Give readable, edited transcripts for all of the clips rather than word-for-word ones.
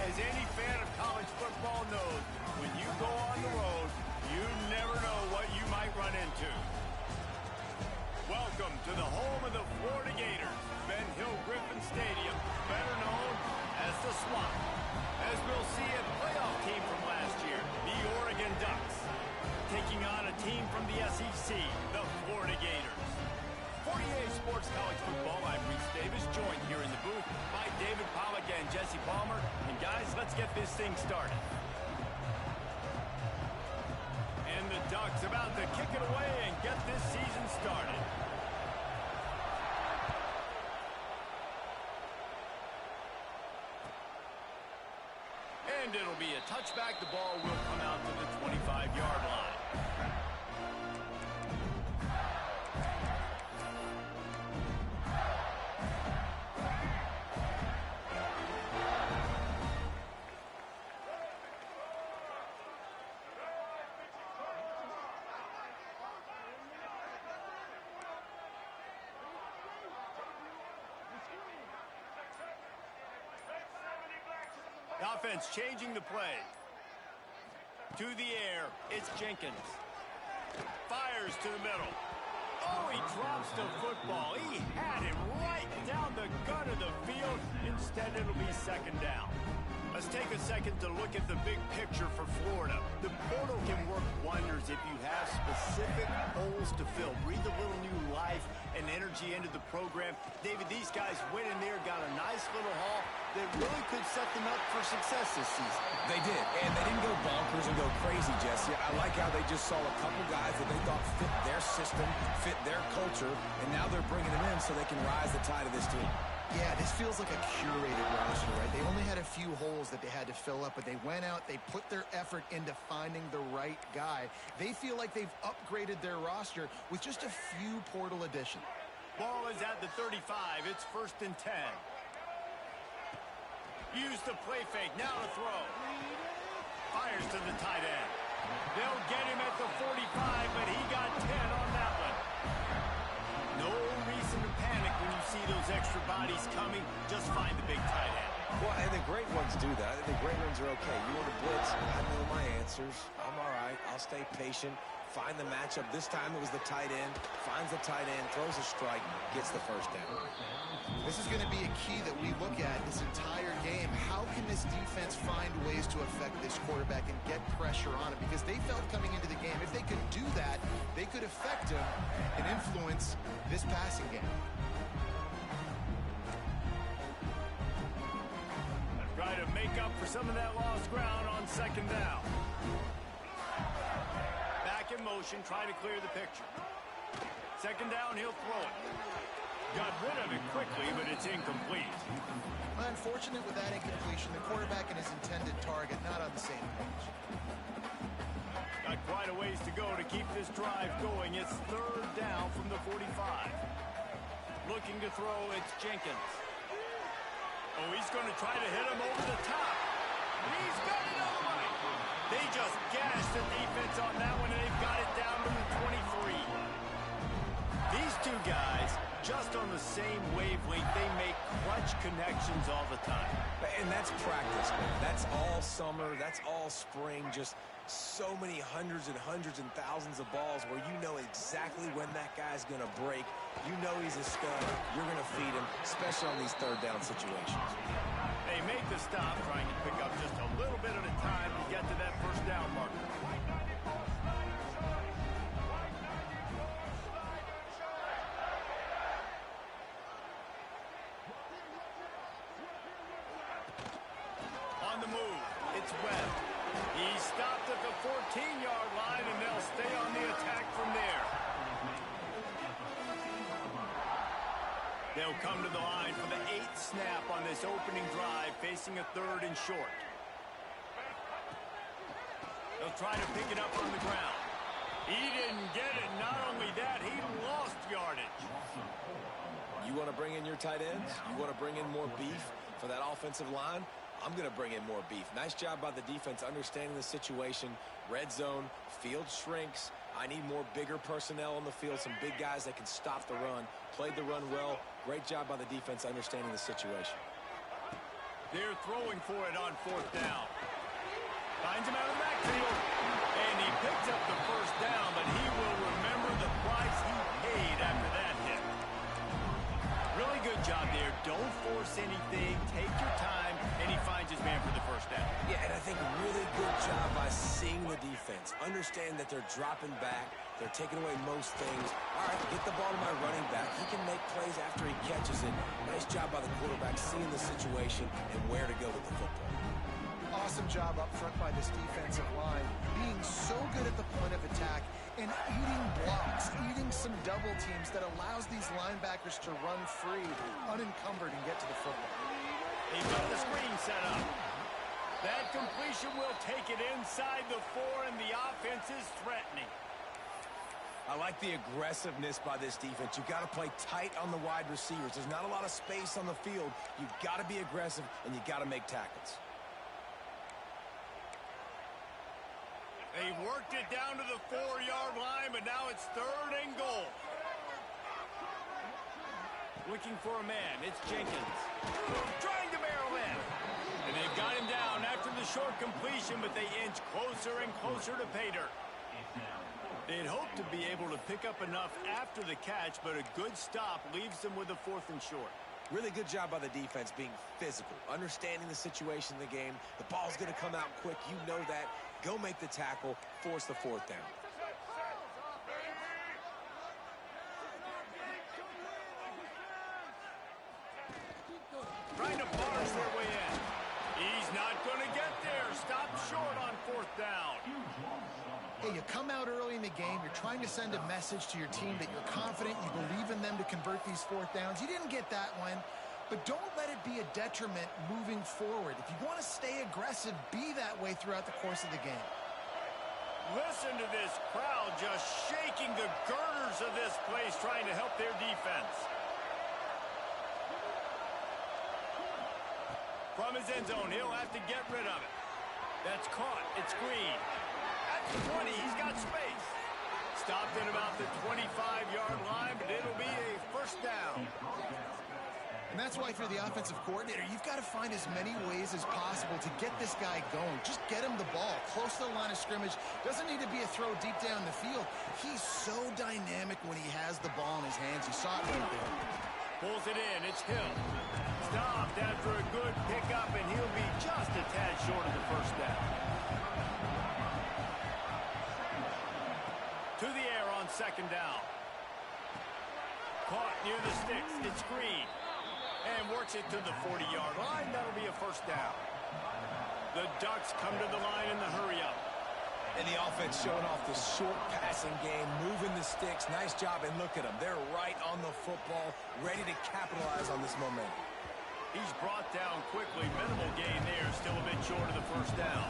As any fan of college football knows, when you go on the road, you never know what you might run into. Welcome to the home of the Florida Gators, Ben Hill Griffin Stadium, better known as the Swamp. As we'll see, a playoff team from last year, the Oregon Ducks, taking on a team from the SEC, the Florida Gators. 48 Sports College Football, I'm Reese Davis, joined here in the booth by David Pollack and Jesse Palmer. And guys, let's get this thing started. And the Ducks about to kick it away and get this season started. And it'll be a touchback. The ball will come out to the 25-yard line. The offense changing the play. To the air, it's Jenkins. Fires to the middle. Oh, he drops the football. He had him right down the gut of the field. Instead, it'll be second down. Let's take a second to look at the big picture for Florida. The portal can work wonders if you have specific holes to fill. Breathe a little new life and energy into the program. David, these guys went in there, got a nice little haul that really could set them up for success this season. They did, and they didn't go bonkers and go crazy, Jesse. I like how they just saw a couple guys that they thought fit their system, fit their culture, and now they're bringing them in so they can rise the tide of this team. Yeah, this feels like a curated roster, right? They only had a few holes that they had to fill up, but they went out, they put their effort into finding the right guy. They feel like they've upgraded their roster with just a few portal additions. Ball is at the 35. It's 1st and 10. Use the play fake. Now to throw. Fires to the tight end. They'll get him at the 45, but he got 10 on that one. No reason to panic when you see those extra bodies coming. Just find the big tight end. Well, and the great ones do that. The great ones are okay. You want to blitz? I know my answers. I'm all right. I'll stay patient. Find the matchup. This time it was the tight end. Finds the tight end, throws a strike, gets the first down. This is going to be a key that we look at this entire game. How can this defense find ways to affect this quarterback and get pressure on him? Because they felt coming into the game, if they could do that, they could affect him and influence this passing game. Try to make up for some of that lost ground on second down. Back in motion, trying to clear the picture. Second down, he'll throw it. Got rid of it quickly, but it's incomplete. Unfortunate with that incompletion, the quarterback and his intended target not on the same page. Got quite a ways to go to keep this drive going. It's 3rd down from the 45. Looking to throw, it's Jenkins. Oh, he's going to try to hit him over the top. He's got it all right. They just gashed the defense on that one, and they've got it down to the 23. These two guys, just on the same wavelength, they make clutch connections all the time. And that's practice, man. That's all summer. That's all spring. Just so many hundreds and thousands of balls where you know exactly when that guy's going to break. You know he's a stud. You're going to feed him, especially on these 3rd down situations. They make the stop, trying to pick up just a little bit at a time to get to that 1st down marker. On the move, it's Webb. He stopped at the 14-yard line, and they'll stay on the attack from there. They'll come to the line for the 8th snap on this opening drive, facing a 3rd and short. They'll try to pick it up on the ground. He didn't get it. Not only that, he lost yardage. You want to bring in your tight ends? You want to bring in more beef for that offensive line? I'm going to bring in more beef. Nice job by the defense understanding the situation. Red zone, field shrinks. I need more bigger personnel on the field, some big guys that can stop the run. Played the run well. Great job by the defense understanding the situation. They're throwing for it on 4th down. Finds him out of the backfield. And he picks up the first down, but he will remember the price he paid after that hit. Really good job there. Don't force anything. Take your time, and he finds his man for the first down. Yeah, and I think a really good job by seeing the defense. Understand that they're dropping back. They're taking away most things. All right, get the ball to my running back. He can make plays after he catches it. Nice job by the quarterback seeing the situation and where to go with the football. Awesome job up front by this defensive line, being so good at the point of attack and eating blocks, eating some double teams that allows these linebackers to run free, unencumbered, and get to the football. He's got the screen set up. That completion will take it inside the 4, and the offense is threatening. I like the aggressiveness by this defense. You've got to play tight on the wide receivers. There's not a lot of space on the field. You've got to be aggressive, and you've got to make tackles. They worked it down to the 4-yard line, but now it's 3rd and goal. Looking for a man. It's Jenkins. Trying to barrel in. And they've got him down after the short completion, but they inch closer and closer to pay dirt. They'd hoped to be able to pick up enough after the catch, but a good stop leaves them with a 4th and short. Really good job by the defense being physical, understanding the situation in the game. The ball's going to come out quick. You know that. Go make the tackle, force the 4th down. Trying to barge their way in. He's not going to get there. Stop short on 4th down. Hey, you come out early in the game, you're trying to send a message to your team that you're confident, you believe in them to convert these 4th downs. You didn't get that one, but don't let it be a detriment moving forward. If you want to stay aggressive, be that way throughout the course of the game. Listen to this crowd just shaking the girders of this place, trying to help their defense. From his end zone, he'll have to get rid of it. That's caught. It's Green. At the 20, he's got space. Stopped at about the 25-yard line, but it'll be a 1st down. And that's why, if you're the offensive coordinator, you've got to find as many ways as possible to get this guy going. Just get him the ball close to the line of scrimmage. Doesn't need to be a throw deep down the field. He's so dynamic when he has the ball in his hands. You saw it right there. Pulls it in. It's Hill. Stopped after a good pickup, and he'll be just a tad short of the 1st down. To the air on 2nd down. Caught near the sticks. It's Green. And works it to the 40-yard line. That'll be a 1st down. The Ducks come to the line in the hurry-up. And the offense showing off the short passing game, moving the sticks. Nice job, and look at them. They're right on the football, ready to capitalize on this momentum. He's brought down quickly. Minimal gain there. Still a bit short of the 1st down.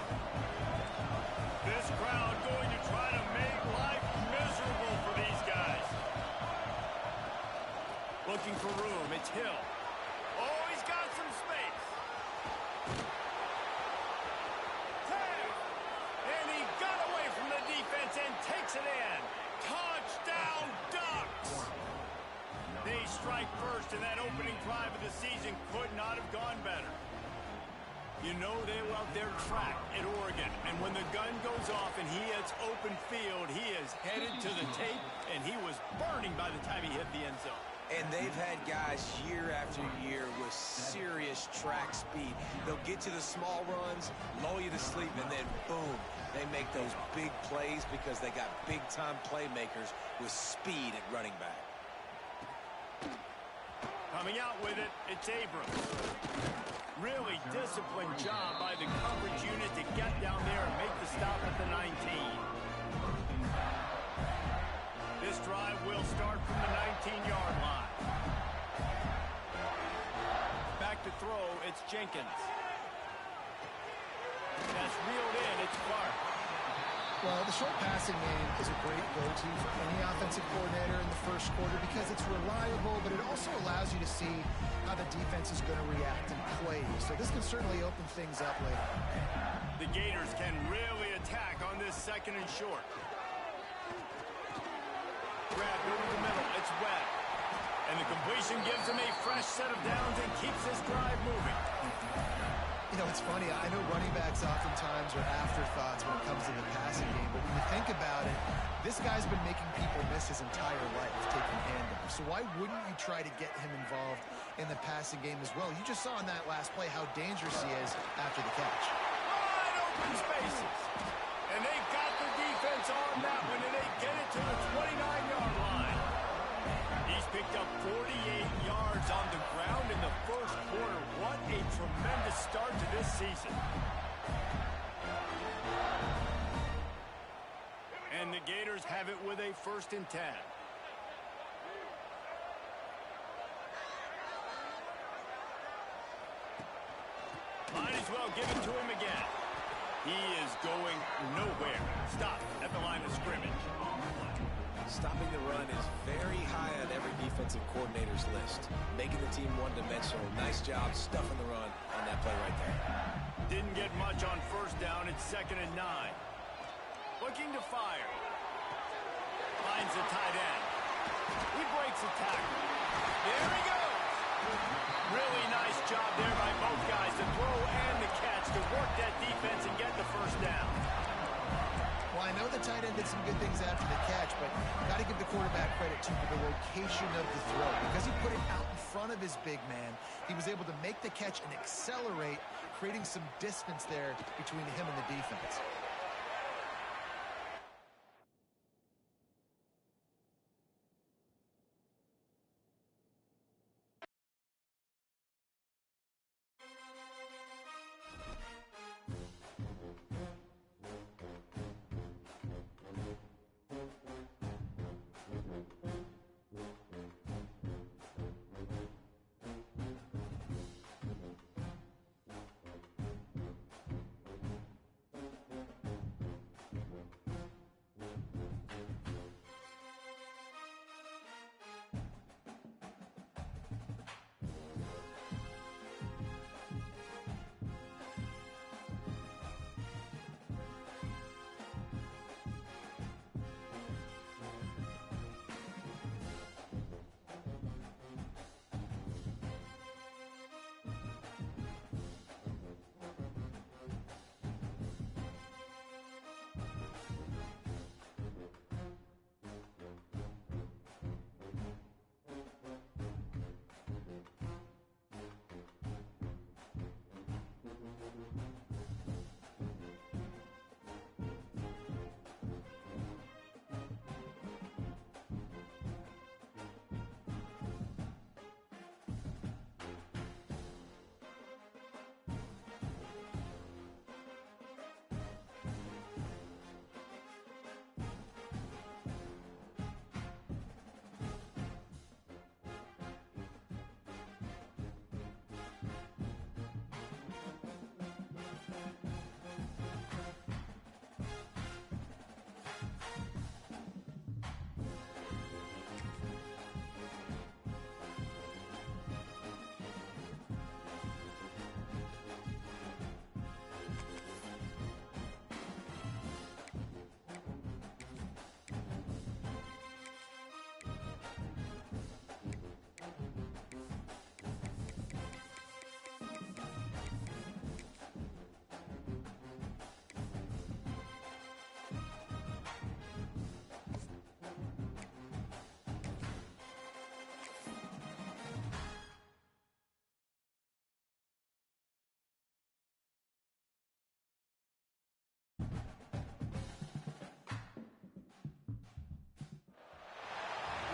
This crowd going to try to make life miserable for these guys. Looking for room. It's Hill. Oh, he's got some space. Tag. And he got away from the defense and takes it in. Touchdown, Ducks! They strike first, and that opening drive of the season could not have gone better. You know they love their track at Oregon, and when the gun goes off and he hits open field, he is headed to the tape, and he was burning by the time he hit the end zone. And they've had guys year after year with serious track speed. They'll get you the small runs, lull you to sleep, and then boom, they make those big plays because they got big-time playmakers with speed at running back. Coming out with it, it's Abrams. Really disciplined job by the coverage unit to get down there and make the stop at the 19. This drive will start from the 19-yard line. Back to throw, it's Jenkins. That's reeled in, it's Clark. Well, the short passing game is a great go-to for any offensive coordinator in the first quarter because it's reliable, but it also allows you to see how the defense is going to react and play. So this can certainly open things up later. The Gators can really attack on this 2nd and short. Grab over the middle, it's Webb. And the completion gives him a fresh set of downs and keeps this drive moving. You know, it's funny. I know running backs oftentimes are afterthoughts when it comes to the passing game, but when you think about it, this guy's been making people miss his entire life taking handoffs. So why wouldn't you try to get him involved in the passing game as well? You just saw in that last play how dangerous he is after the catch. Wide open spaces. And they've got the defense on that one, and they get it to the 29-yard line. He's picked up 48 yards on the ground in the first quarter. What a tremendous start to this season. And the Gators have it with a 1st and 10. Might as well give it to him again. He is going nowhere. Stop at the line of scrimmage. Stopping the run is very high on every defensive coordinator's list. Making the team one-dimensional. Nice job stuffing the run on that play right there. Didn't get much on 1st down. It's 2nd and 9. Looking to fire. Finds the tight end. He breaks a tackle. There he goes. Really nice job there by both guys, the throw and the catch, to work that defense and get the 1st down. Well, I know the tight end did some good things after the catch, but got to give the quarterback credit, too, for the location of the throw. Because he put it out in front of his big man, he was able to make the catch and accelerate, creating some distance there between him and the defense.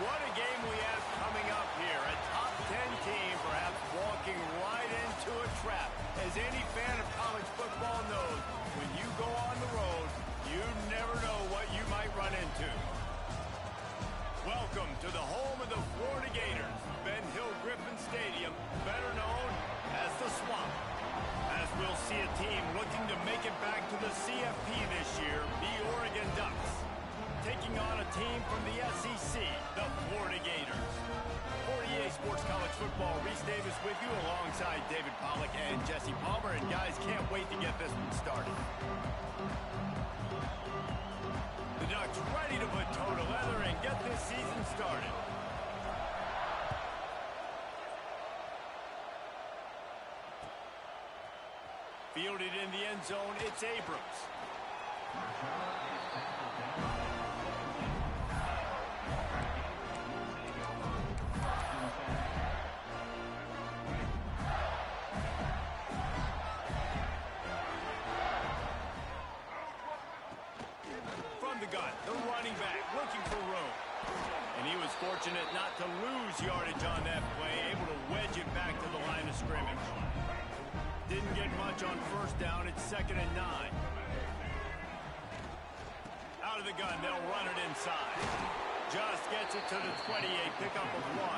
What a game we have coming up here. A top 10 team perhaps walking right into a trap. As any fan of college football knows, when you go on the road, you never know what you might run into. Welcome to the home of the Florida Gators, Ben Hill Griffin Stadium, better known as the Swamp. As we'll see a team looking to make it back to the CFP this year, the Oregon Ducks, taking on a team from the SEC, the Florida Gators. For EA Sports College Football, Reese Davis with you alongside David Pollack and Jesse Palmer. And guys, can't wait to get this one started. The Ducks ready to put toe to leather and get this season started. Fielded in the end zone, it's Abrams. From the gun, the running back looking for room. And he was fortunate not to lose yardage on that play, able to wedge it back to the line of scrimmage. Didn't get much on first down. It's 2nd and 9. Out of the gun, they'll run it inside. Just gets it to the 28, pickup of 1.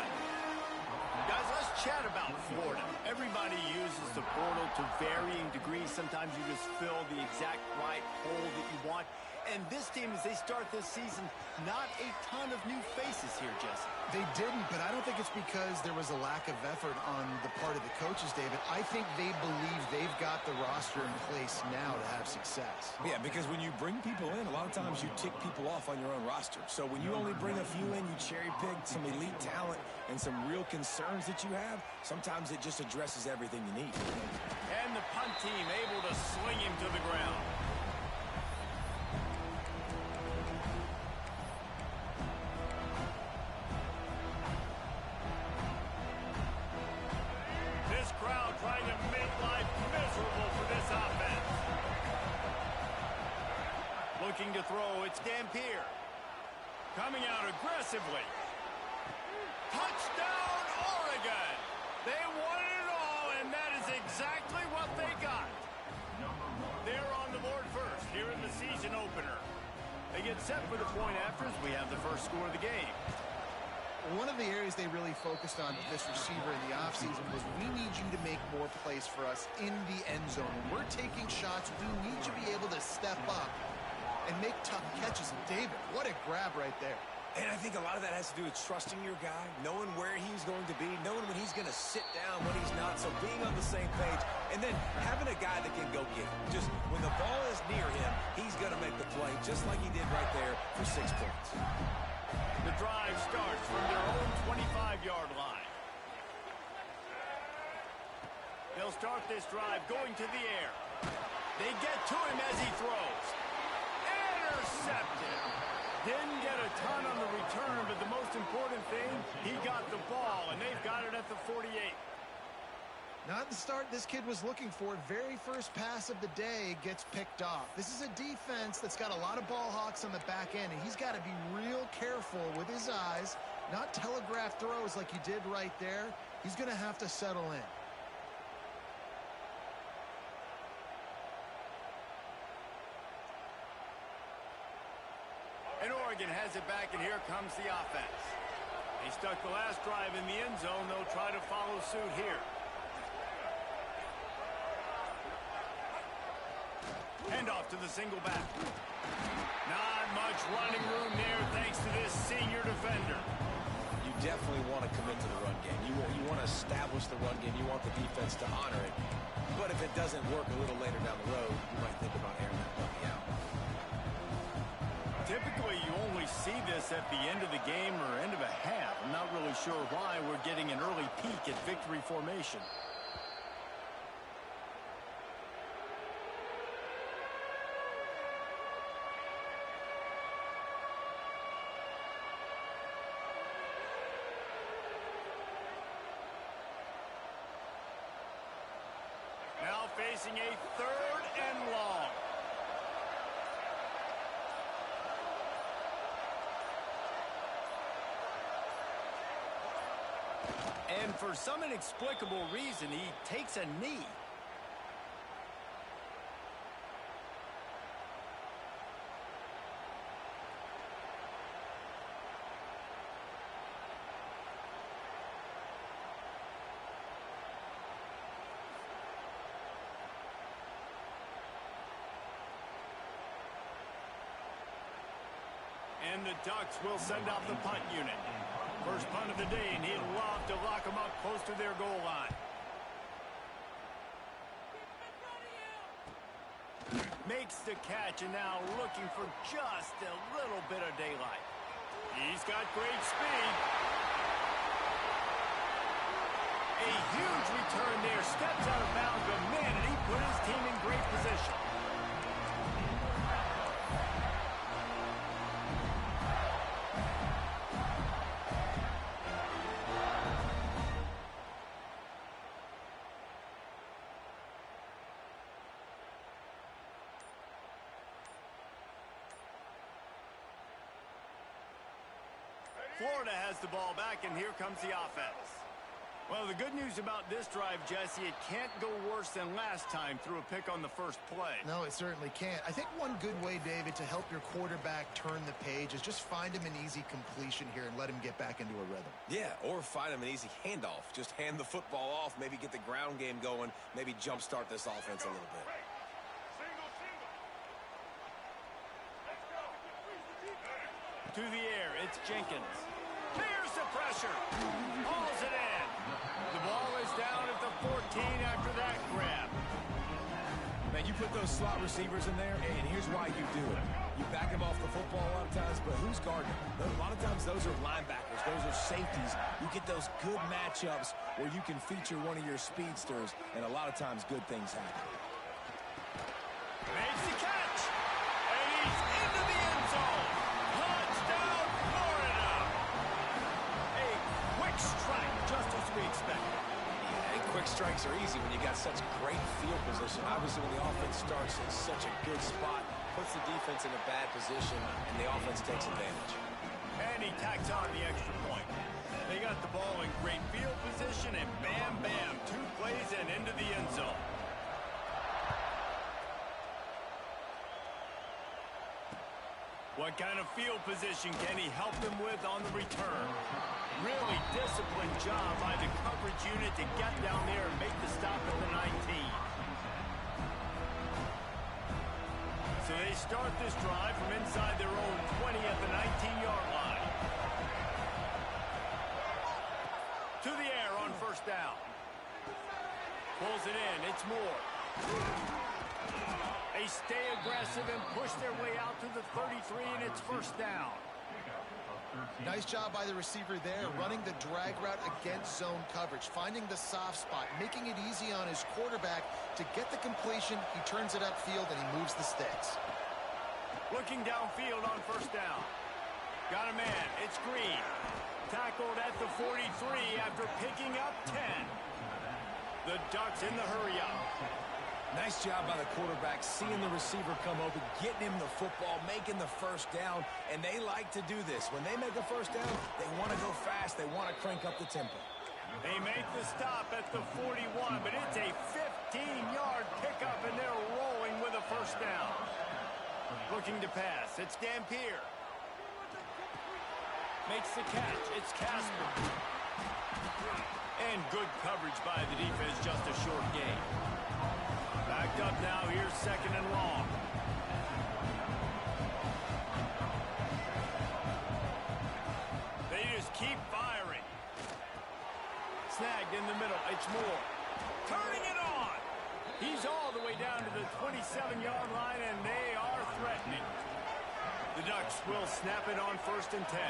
Guys, let's chat about Florida. Everybody uses the portal to varying degrees. Sometimes you just fill the exact right hole that you want. And this team, as they start this season, not a ton of new faces here, Jesse. They didn't, but I don't think it's because there was a lack of effort on the part of the coaches, David. I think they believe they've got the roster in place now to have success. Yeah, because when you bring people in, a lot of times you tick people off on your own roster. So when you only bring a few in, you cherry pick some elite talent and some real concerns that you have, sometimes it just addresses everything you need. And the punt team able to sling him to the ground. This crowd trying to make life miserable for this offense. Looking to throw, it's Dampier. Coming out aggressively. Touchdown, Oregon! They won it all, and that is exactly what they got. They're on the board first here in the season opener. They get set for the point afters. We have the first score of the game. One of the areas they really focused on with this receiver in the offseason was we need you to make more plays for us in the end zone. When we're taking shots, we need you to be able to step up and make tough catches. And David, what a grab right there. And I think a lot of that has to do with trusting your guy, knowing where he's going to be, knowing when he's going to sit down, when he's not, so being on the same page, and then having a guy that can go get it. Just when the ball is near him, he's going to make the play, just like he did right there for 6 points. The drive starts from their own 25-yard line. They'll start this drive going to the air. They get to him as he throws. Intercepted. Didn't get a ton on the return, but the most important thing, he got the ball, and they've got it at the 48. Not the start this kid was looking for. Very first pass of the day gets picked off. This is a defense that's got a lot of ball hawks on the back end, and he's got to be real careful with his eyes, not telegraph throws like he did right there. He's going to have to settle in. And Oregon has it back, and here comes the offense. They stuck the last drive in the end zone. They'll try to follow suit here. Hand off to the single back. Not much running room there thanks to this senior defender. You definitely want to commit to the run game. You want to establish the run game. You want the defense to honor it. But if it doesn't work a little later down the road, you might think about airing that puppy out. Typically, you only see this at the end of the game or end of a half. I'm not really sure why we're getting an early peek at victory formation. Now facing a 3rd and long. And for some inexplicable reason, he takes a knee. And the Ducks will send out the punt unit. First punt of the day, and he'd love to lock them up close to their goal line. Makes the catch, and now looking for just a little bit of daylight. He's got great speed. A huge return there. Steps out of bounds, but man, and he put his team in great position. Florida has the ball back, and here comes the offense. Well, the good news about this drive, Jesse, it can't go worse than last time through a pick on the first play. No, it certainly can't. I think one good way, David, to help your quarterback turn the page is just find him an easy completion here and let him get back into a rhythm. Yeah, or find him an easy handoff. Just hand the football off, maybe get the ground game going, maybe jumpstart this offense a little bit. To the air, it's Jenkins. Here's the pressure. Hauls it in. The ball is down at the 14 after that grab. Man, you put those slot receivers in there, and here's why you do it. You back them off the football a lot of times, but who's guarding them? A lot of times those are linebackers. Those are safeties. You get those good matchups where you can feature one of your speedsters, and a lot of times good things happen. Makes the catch. And he's into the end zone. Touchdown, Florida. A quick strike, just as we expected. And quick strikes are easy when you got such great field position. Obviously, when the offense starts in such a good spot, puts the defense in a bad position, and the offense takes advantage. And he tacks on the extra point. They got the ball in great field position, and bam, bam, 2 plays and into the end zone. What kind of field position can he help them with on the return? Really disciplined job by the coverage unit to get down there and make the stop at the 19. So they start this drive from inside their own 20 at the 19-yard line. To the air on first down. Pulls it in. It's Moore. They stay aggressive and push their way out to the 33, and it's first down. Nice job by the receiver there, running the drag route against zone coverage, finding the soft spot, making it easy on his quarterback to get the completion. He turns it upfield, and he moves the sticks. Looking downfield on first down. Got a man. It's Green. Tackled at the 43 after picking up 10. The Ducks in the hurry-up. Nice job by the quarterback, seeing the receiver come open, getting him the football, making the first down, and they like to do this. When they make a first down, they want to go fast. They want to crank up the tempo. They make the stop at the 41, but it's a 15-yard pickup, and they're rolling with a first down. Looking to pass. It's Dampier. Makes the catch. It's Casper. And good coverage by the defense, just a short gain. Backed up now, here's second and long. They just keep firing. Snagged in the middle, it's Moore. Turning it on. He's all the way down to the 27-yard line, and they are threatening. The Ducks will snap it on first and 10.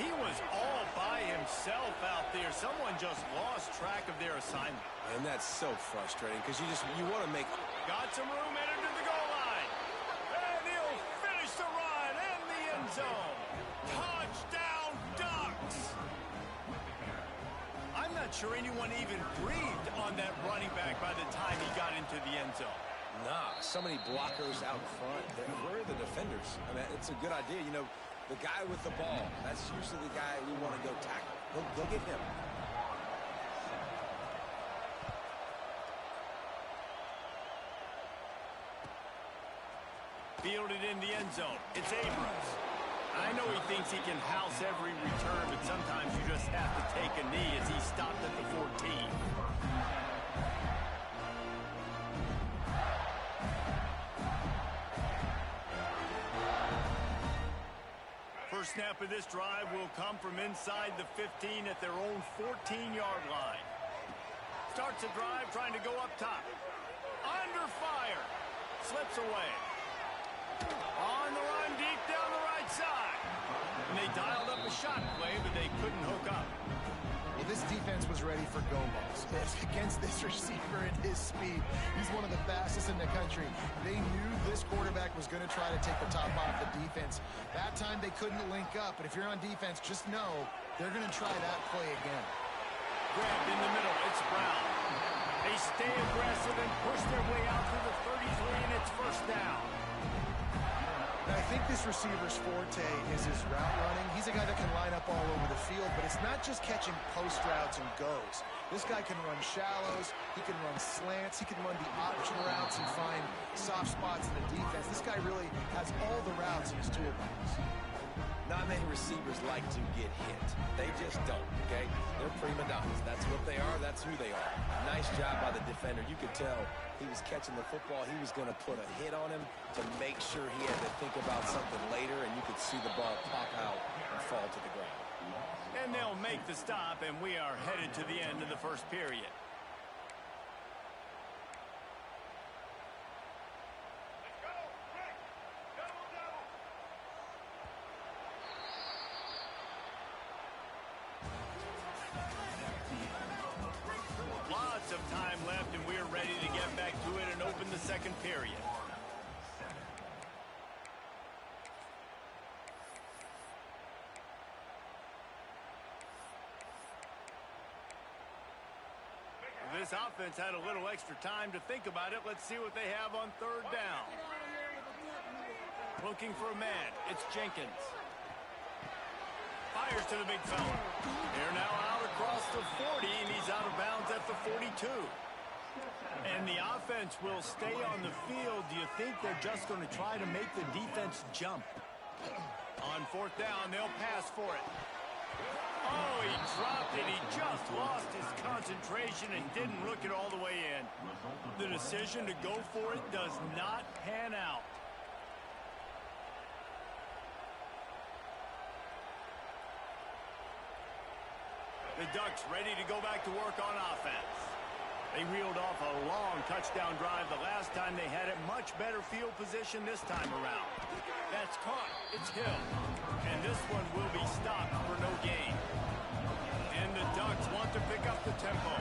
He was all by himself out there. Someone just lost track of their assignment. And that's so frustrating because you want to make... Got some room, headed to the goal line. And he'll finish the run in the end zone. Touchdown, Ducks! I'm not sure anyone even breathed on that running back by the time he got into the end zone. Nah, so many blockers out front. Where are the defenders? I mean, it's a good idea. You know, the guy with the ball, that's usually the guy we want to go tackle. Go get him. Fielded in the end zone. It's Abrams. I know he thinks he can house every return, but sometimes you just have to take a knee as he stopped at the 14. First snap of this drive will come from inside the 15 at their own 14-yard line. Starts a drive trying to go up top. Under fire. Slips away. On the run deep down the right side. And they dialed up a shot play, but they couldn't hook up. Well, this defense was ready for go balls. Against this receiver at his speed, he's one of the fastest in the country. They knew this quarterback was going to try to take the top off the defense. That time they couldn't link up, but if you're on defense, just know they're going to try that play again. Grabbed in the middle, it's Brown. They stay aggressive and push their way out through the 33, and it's first down. Now, I think this receiver's forte is his route running. He's a guy that can line up all over the field, but it's not just catching post routes and goes. This guy can run shallows, he can run slants, he can run the option routes and find soft spots in the defense. This guy really has all the routes in his toolbox. Not many receivers like to get hit. They just don't, okay? They're prima donnas. That's what they are. That's who they are. Nice job by the defender. You could tell he was catching the football. He was going to put a hit on him to make sure he had to think about something later, and you could see the ball pop out and fall to the ground. And they'll make the stop, and we are headed to the end of the first period. Lots of time left, and we're ready to get back to it and open the second period. This offense had a little extra time to think about it. Let's see what they have on third down. Looking for a man. It's Jenkins. Fires to the big fella. They're now out across the 40, and he's out of bounds at the 42. And the offense will stay on the field. Do you think they're just going to try to make the defense jump? On fourth down, they'll pass for it. Oh, he dropped it. He just lost his concentration and didn't look it all the way in. The decision to go for it does not pan out. The Ducks ready to go back to work on offense. They reeled off a long touchdown drive the last time. They had it much better field position this time around. That's caught. It's Hill. And this one will be stopped for no gain. And the Ducks want to pick up the tempo.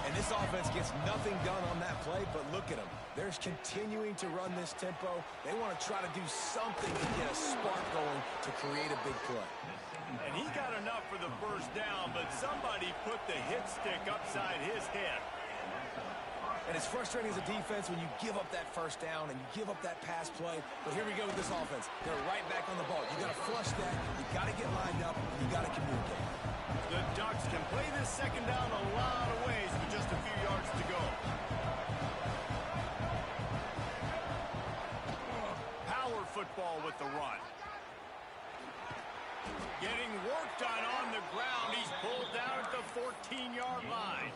And this offense gets nothing done on that play, but look at them. They're continuing to run this tempo. They want to try to do something to get a spark going to create a big play. And he got enough for the first down, but somebody put the hit stick upside his head. And it's frustrating as a defense when you give up that first down and you give up that pass play. But here we go with this offense. They're right back on the ball. You got to flush that. You got to get lined up. And you got to communicate. The Ducks can play this second down a lot of ways with just a few yards to go. Power football with the run. Getting work done on the ground. He's pulled down at the 14-yard line.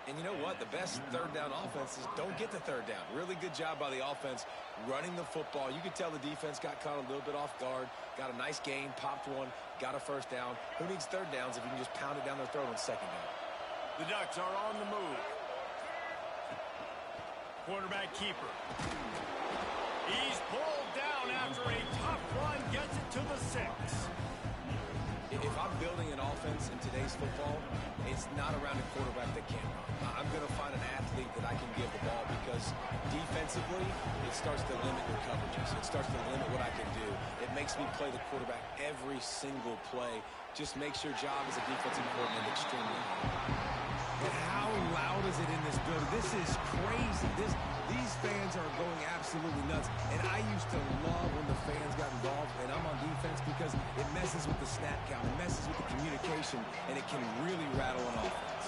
And you know what? The best third down offenses don't get the third down. Really good job by the offense running the football. You could tell the defense got caught a little bit off guard. Got a nice gain, popped one, got a first down. Who needs third downs if you can just pound it down their throat on second down? The Ducks are on the move. Quarterback keeper. He's pulled down after a tough run, gets it to the 6. If I'm building an offense in today's football, it's not around a quarterback that can't run. I'm going to find an athlete that I can give the ball because defensively, it starts to limit your coverages. It starts to limit what I can do. It makes me play the quarterback every single play. Just makes your job as a defensive coordinator extremely hard. And how loud is it in this building? This is crazy. These fans are going absolutely nuts. And I used to love when the fans got involved, and I'm on defense because it messes with the snap count, it messes with the communication, and it can really rattle an offense.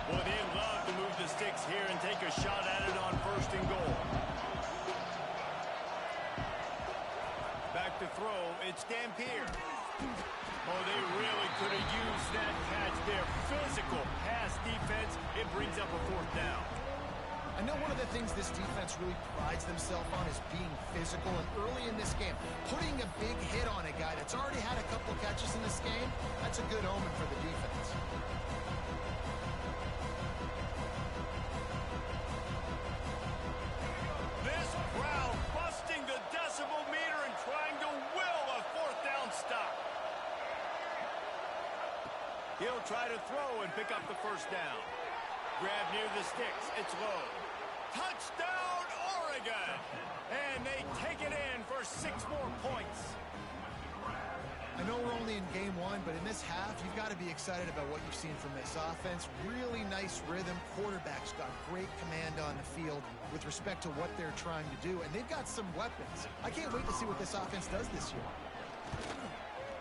Well, they'd love to move the sticks here and take a shot at it on first and goal. Back to throw, it's Dampier. Oh, they really could have used that catch there. Physical pass defense. It brings up a fourth down. I know one of the things this defense really prides themselves on is being physical, and early in this game, putting a big hit on a guy that's already had a couple catches in this game, that's a good omen for the defense. This crowd busting the decibel meter and trying to will a fourth down stop. He'll try to throw and pick up the first down. Grab near the sticks. It's low. Touchdown, Oregon! And they take it in for 6 more points. I know we're only in game 1, but in this half, you've got to be excited about what you've seen from this offense. Really nice rhythm. Quarterback's got great command on the field with respect to what they're trying to do, and they've got some weapons. I can't wait to see what this offense does this year.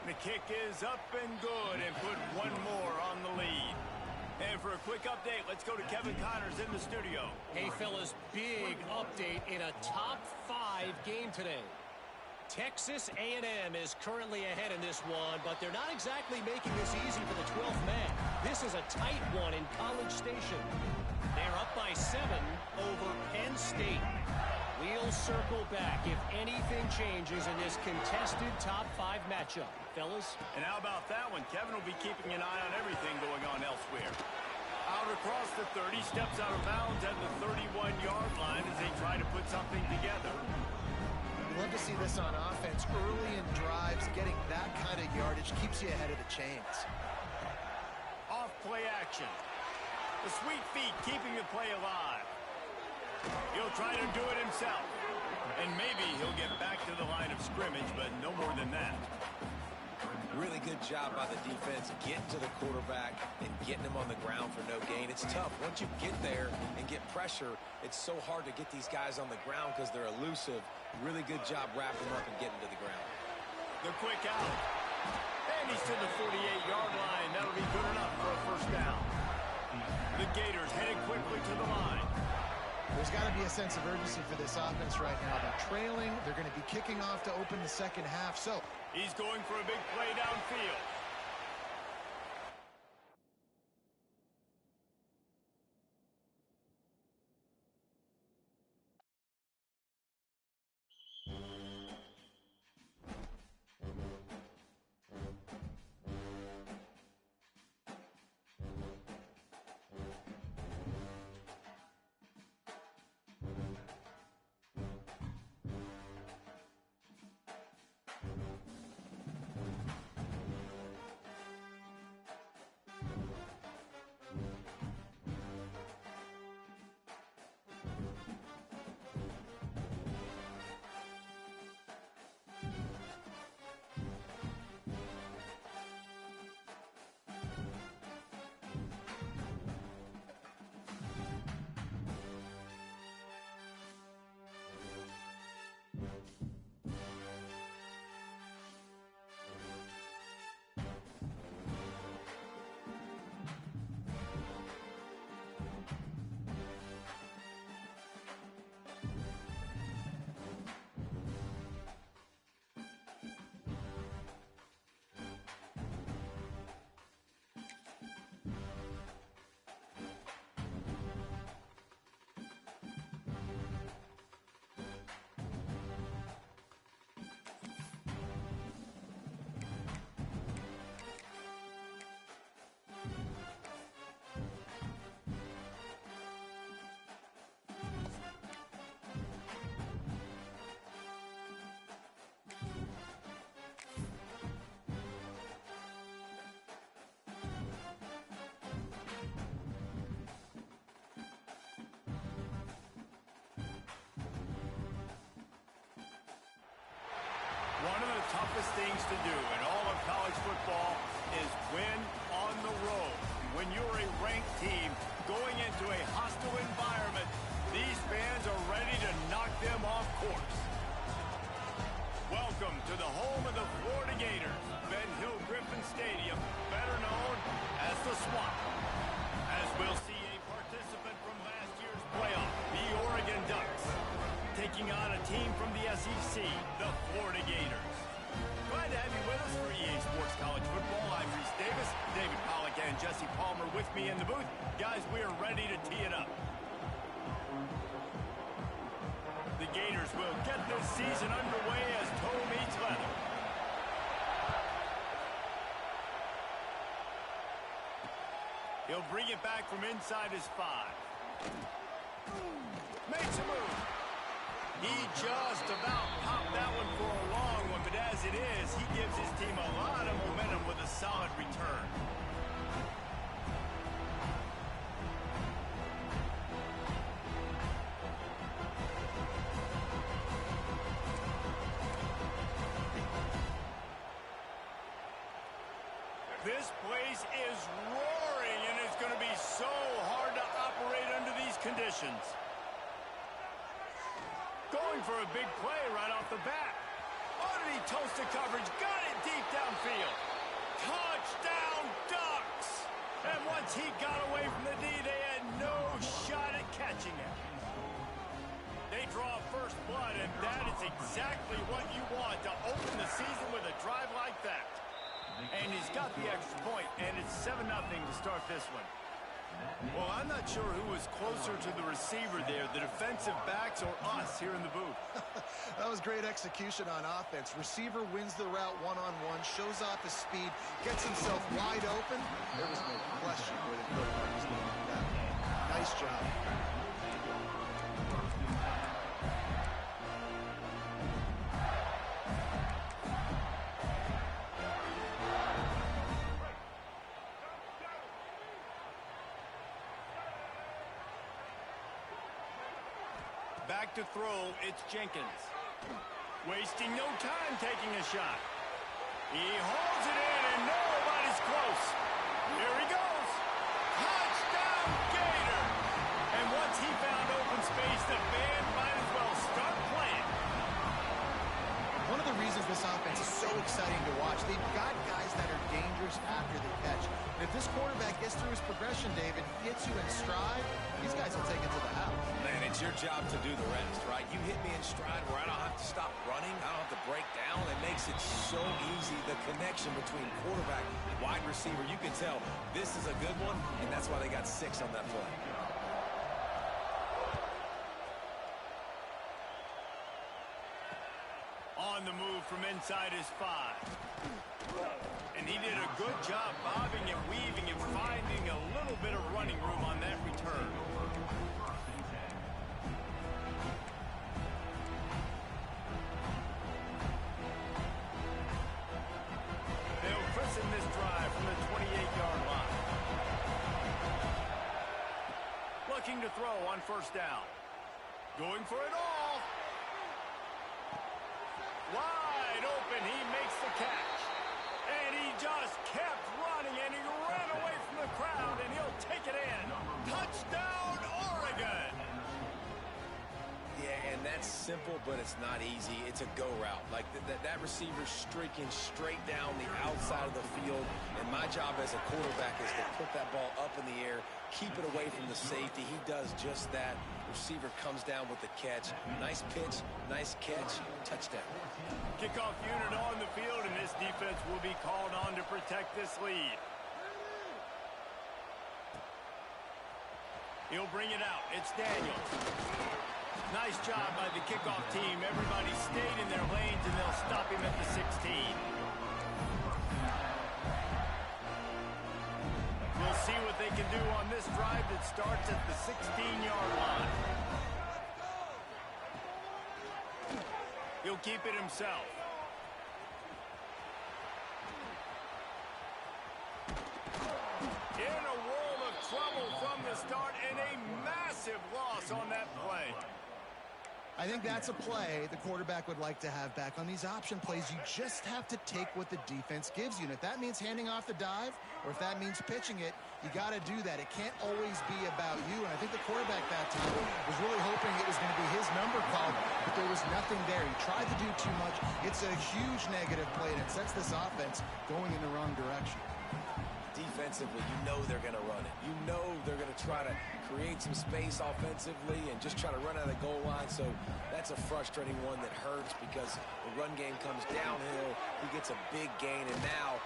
The kick is up and good and put 1 more on the lead. And for a quick update, let's go to Kevin Connors in the studio. Hey, fellas, big update in a top 5 game today. Texas A&M is currently ahead in this one, but they're not exactly making this easy for the 12th man. This is a tight one in College Station. They're up by 7 over Penn State. We'll circle back if anything changes in this contested top 5 matchup. Fellas? And how about that one? Kevin will be keeping an eye on everything going on elsewhere. Out across the 30, steps out of bounds at the 31-yard line as they try to put something together. You love to see this on offense. Early in drives, getting that kind of yardage keeps you ahead of the chains. Off play action. The sweet feet keeping the play alive. He'll try to do it himself. And maybe he'll get back to the line of scrimmage, but no more than that. Really good job by the defense getting to the quarterback and getting him on the ground for no gain. It's tough. Once you get there and get pressure, it's so hard to get these guys on the ground because they're elusive. Really good job wrapping them up and getting to the ground. The quick out. And he's to the 48-yard line. That'll be good enough for a first down. The Gators headed quickly to the line. There's got to be a sense of urgency for this offense right now. They're trailing. They're going to be kicking off to open the second half. So he's going for a big play downfield. One of the toughest things to do in all of college football is win on the road. When you're a ranked team going into a hostile environment, these fans are ready to knock them off course. Welcome to the home of the Florida Gators, Ben Hill Griffin Stadium, better known as the Swamp. As we'll see a participant from last year's playoff, the Oregon Ducks, taking on a team from the SEC, the Florida Gators. Glad to have you with us for EA Sports College Football. I'm Reese Davis, David Pollack and Jesse Palmer with me in the booth. Guys, we are ready to tee it up. The Gators will get this season underway as toe meets leather. He'll bring it back from inside his 5. Makes a move. He just about popped that one for a long one, but as it is, he gives his team a lot of momentum with a solid return. This place is roaring, and it's going to be so hard to operate under these conditions. Going for a big play right off the bat. Oh, did he toast the coverage? Got it deep downfield. Touchdown, Ducks! And once he got away from the D, they had no shot at catching him. They draw first blood, and that is exactly what you want to open the season with a drive like that. And he's got the extra point, and it's 7-0 to start this one. Well, I'm not sure who was closer to the receiver there, the defensive backs or us here in the booth. That was great execution on offense. Receiver wins the route one-on-one, shows off his speed, gets himself wide open. There was no question where the quarterback was going with that. Nice job. Back to throw, it's Jenkins. Wasting no time taking a shot. He holds it in, and nobody's close. Here he goes. Touchdown, Gator! And once he found open space, the band might as well start playing. One of the reasons this offense is so exciting to watch, they've got guys that are dangerous after the catch. And if this quarterback gets through his progression, David, gets you in stride, these guys will take it to the house. Man, it's your job to do the rest, right? You hit me in stride where I don't have to stop running. I don't have to break down. It makes it so easy. The connection between quarterback and wide receiver, you can tell this is a good one, and that's why they got 6 on that play. On the move from inside his 5. And he did a good job bobbing and weaving and finding a little bit of running room on that return. They'll christen this drive from the 28-yard line. Looking to throw on first down. Going for it all. Wide open, he makes the catch. And he just kept running, and he ran away from the crowd, and he'll take it in. Touchdown, Oregon! Yeah, and that's simple, but it's not easy. It's a go route. Like that receiver's streaking straight down the outside of the field, and my job as a quarterback is to put that ball up in the air, keep it away from the safety. He does just that. Receiver comes down with the catch. Nice pitch, nice catch, touchdown. Kickoff unit on the field, and this defense will be called on to protect this lead. He'll bring it out. It's Daniels. Nice job by the kickoff team. Everybody stayed in their lanes, and they'll stop him at the 16. We'll see what they can do on this drive that starts at the 16-yard line. He'll keep it himself. In a world of trouble from the start, and a massive loss on that play. I think that's a play the quarterback would like to have back. On these option plays, you just have to take what the defense gives you. And if that means handing off the dive, or if that means pitching it, you got to do that. It can't always be about you. And I think the quarterback that time was really hoping it was going to be his number called, but there was nothing there. He tried to do too much. It's a huge negative play, and it sets this offense going in the wrong direction. Defensively, you know they're going to run it. You know they're going to try to create some space offensively and just try to run out of the goal line. So that's a frustrating one that hurts because the run game comes downhill. He gets a big gain, and now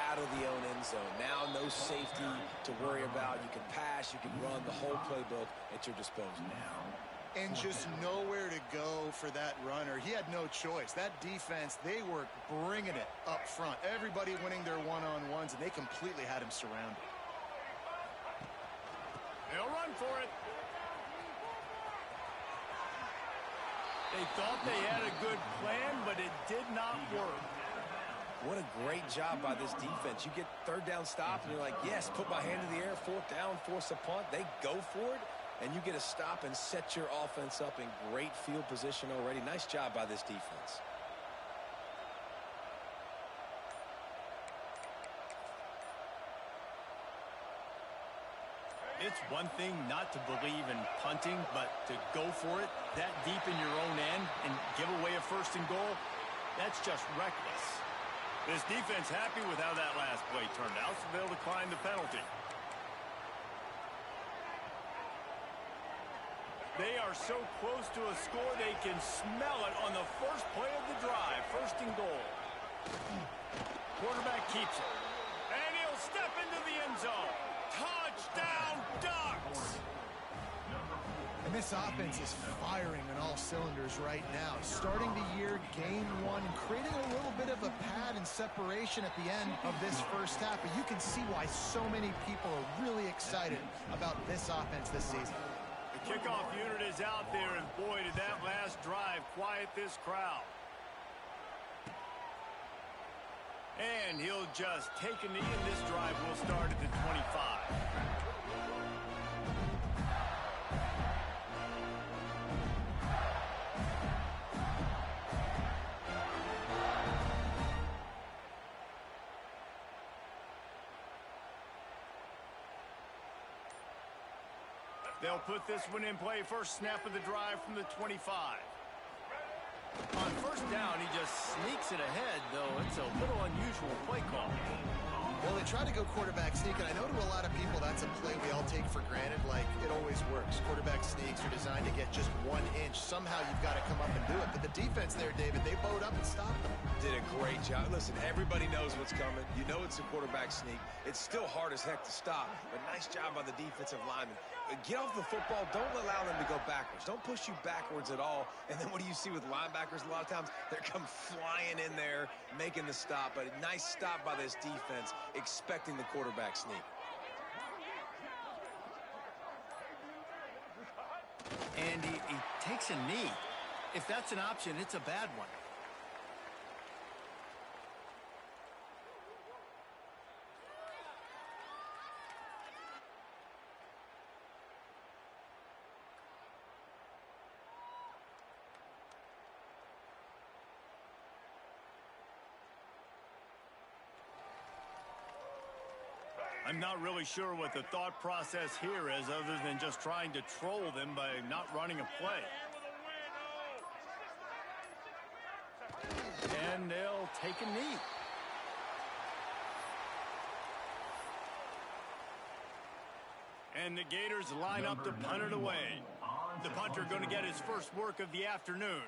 out of the own end zone. Now no safety to worry about. You can pass, you can run, the whole playbook at your disposal. And just nowhere to go for that runner. He had no choice. That defense, they were bringing it up front. Everybody winning their one-on-ones, and they completely had him surrounded. They'll run for it. They thought they had a good plan, but it did not work. What a great job by this defense. You get third down stop, and you're like, yes, put my hand in the air, fourth down, force a punt. They go for it. And you get a stop and set your offense up in great field position already. Nice job by this defense. It's one thing not to believe in punting, but to go for it that deep in your own end and give away a 1st and goal, that's just reckless. This defense happy with how that last play turned out, so they'll decline the penalty. They are so close to a score they can smell it on the first play of the drive. 1st and goal. Quarterback keeps it. And he'll step into the end zone. Touchdown, Ducks! And this offense is firing on all cylinders right now. Starting the year, game 1, and creating a little bit of a pad and separation at the end of this first half. But you can see why so many people are really excited about this offense this season. The kickoff unit is out there, and boy, did that last drive quiet this crowd. And he'll just take a knee, and this drive will start at the 25. They'll put this one in play. First snap of the drive from the 25. On 1st down, he just sneaks it ahead, though it's a little unusual play call. Well, they try to go quarterback sneak, and I know to a lot of people that's a play we all take for granted, like it always works. Quarterback sneaks are designed to get just 1 inch. Somehow you've got to come up and do it. But the defense there, David, they bowed up and stopped them. Did a great job. Listen, everybody knows what's coming. You know it's a quarterback sneak. It's still hard as heck to stop, but nice job by the defensive lineman. Get off the football. Don't allow them to go backwards. Don't push you backwards at all. And then what do you see with linebackers a lot of times? They come flying in there, making the stop. But a nice stop by this defense, expecting the quarterback sneak. And he takes a knee. If that's an option, it's a bad one. I'm not really sure what the thought process here is other than just trying to troll them by not running a play. And they'll take a knee. And the Gators line up to punt it away. The punter going to get his first work of the afternoon.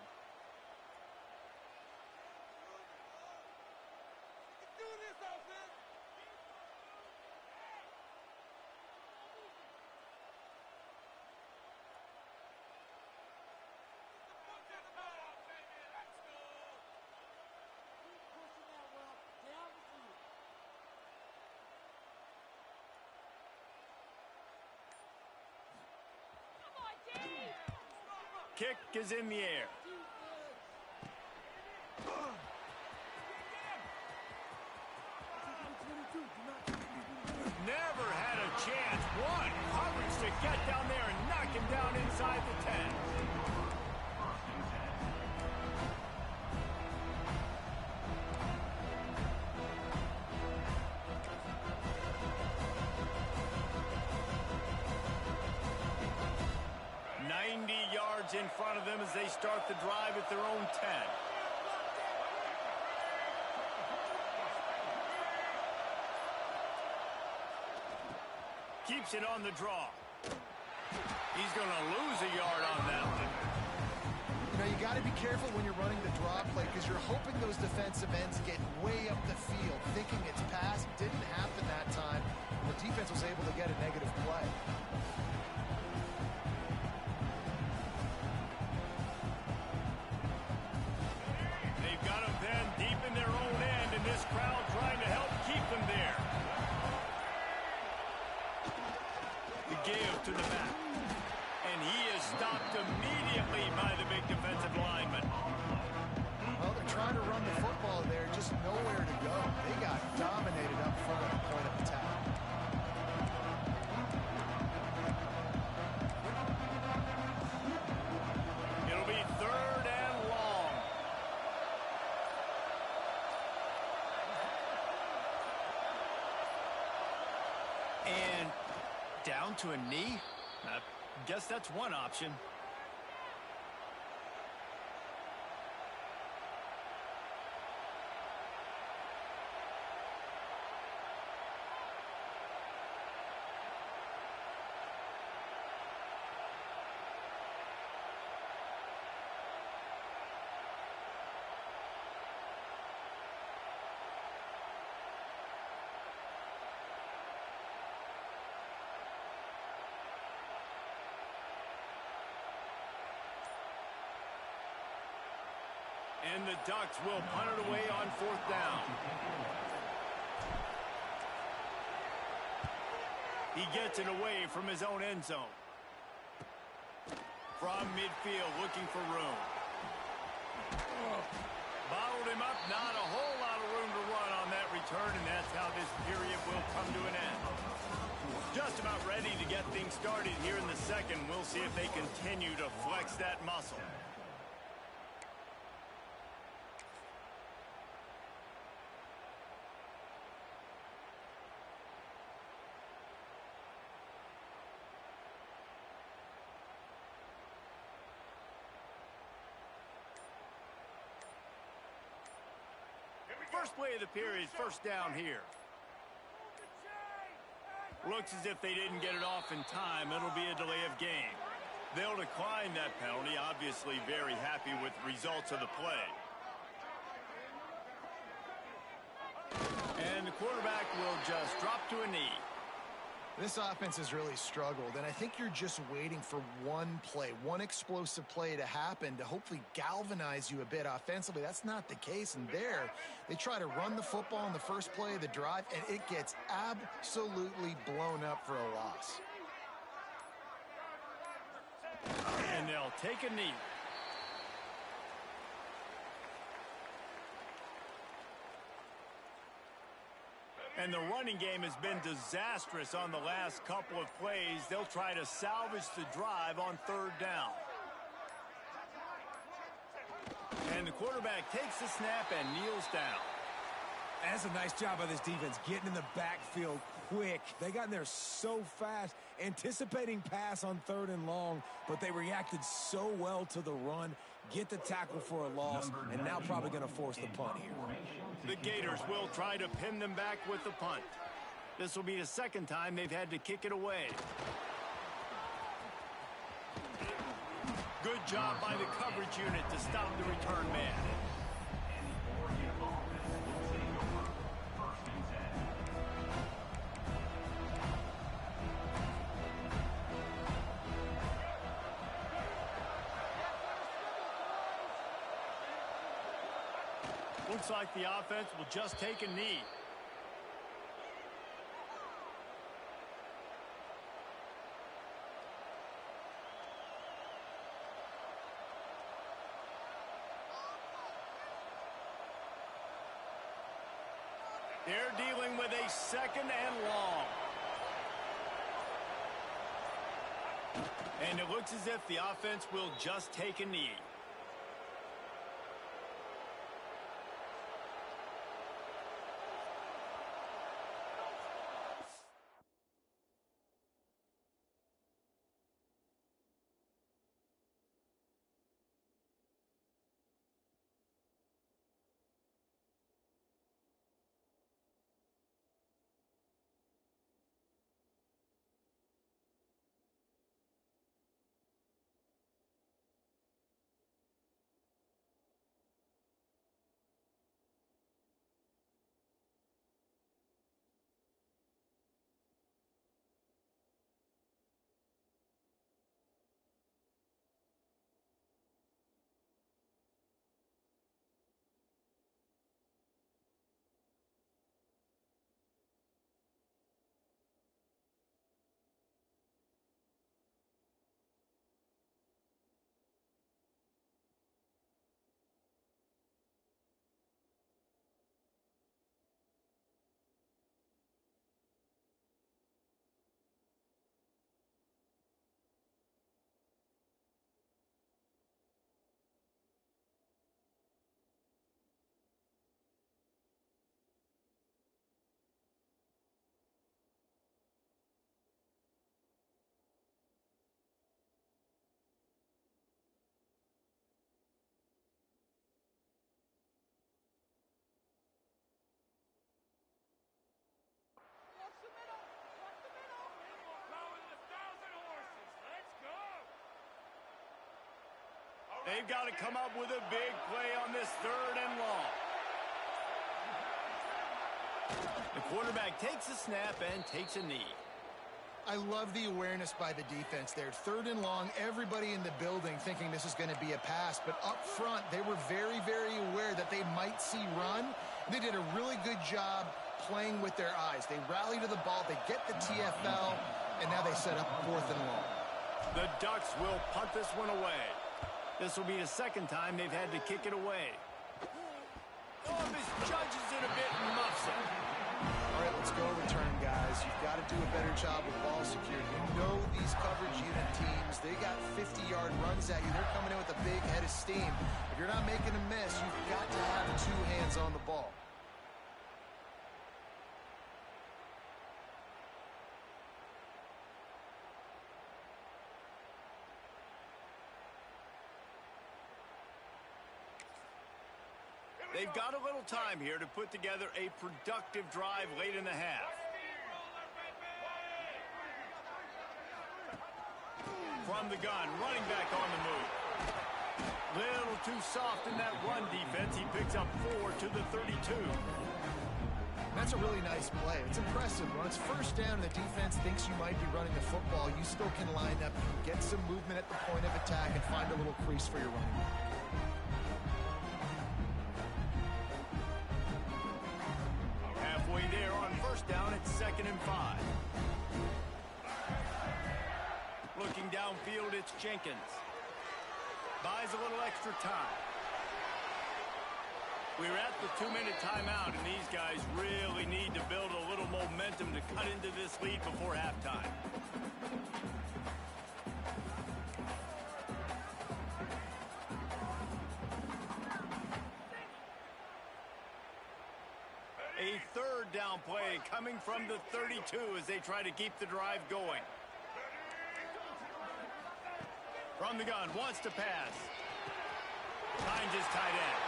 Kick is in the air. Never had a chance. One coverage to get down there and knock him down inside the 10. In front of them as they start the drive at their own 10. Keeps it on the draw. He's going to lose a yard on that one. You know, you got to be careful when you're running the draw play because you're hoping those defensive ends get way up the field, thinking it's pass. Didn't happen that time. The defense was able to get a negative play. Crowd trying to help keep them there. The give to the back. And he is stopped immediately by the big defensive lineman. Well, they're trying to run the football there, just nowhere to go. They got dominated up front at the point of attack. It'll be 3rd and long. And Down to a knee? I guess that's one option. And the Ducks will punt it away on 4th down. He gets it away from his own end zone. From midfield, looking for room. Bottled him up, not a whole lot of room to run on that return, and that's how this period will come to an end. Just about ready to get things started here in the second. We'll see if they continue to flex that muscle. First play of the period, 1st down here. Looks as if they didn't get it off in time. It'll be a delay of game. They'll decline that penalty, obviously very happy with the results of the play. And the quarterback will just drop to a knee. This offense has really struggled, and I think you're just waiting for one play, one explosive play to happen to hopefully galvanize you a bit offensively. That's not the case, and there, they try to run the football in the first play of the drive, and it gets absolutely blown up for a loss. And they'll take a knee. And the running game has been disastrous on the last couple of plays. They'll try to salvage the drive on 3rd down. And the quarterback takes the snap and kneels down. That's a nice job by this defense, getting in the backfield quick. They got in there so fast, anticipating pass on 3rd and long, but they reacted so well to the run, get the tackle for a loss, and now probably going to force the punt here. The Gators will try to pin them back with the punt. This will be the 2nd time they've had to kick it away. Good job by the coverage unit to stop the return man. Looks like the offense will just take a knee. They're dealing with a 2nd and long. And it looks as if the offense will just take a knee. They've got to come up with a big play on this 3rd and long. The quarterback takes a snap and takes a knee. I love the awareness by the defense there. 3rd and long, everybody in the building thinking this is going to be a pass, but up front, they were very, very aware that they might see run. They did a really good job playing with their eyes. They rally to the ball, they get the TFL, and now they set up 4th and long. The Ducks will punt this one away. This will be the 2nd time they've had to kick it away. Oh, misjudges it a bit and muffs it. All right, let's go return, guys. You've got to do a better job with ball security. You know these coverage unit teams, they got 50-yard runs at you. They're coming in with a big head of steam. If you're not making a miss, you've got to have 2 hands on the ball. They've got a little time here to put together a productive drive late in the half. From the gun, running back on the move. Little too soft in that run defense. He picks up 4 to the 32. That's a really nice play. It's impressive. When it's 1st down and the defense thinks you might be running the football, you still can line up, get some movement at the point of attack, and find a little crease for your running back. Halfway there on 1st down, it's 2nd and 5. Looking downfield, it's Jenkins. Buys a little extra time. We're at the 2-minute timeout, and these guys really need to build a little momentum to cut into this lead before halftime. A 3rd down play coming from the 32 as they try to keep the drive going. From the gun, wants to pass. Finds his tight end.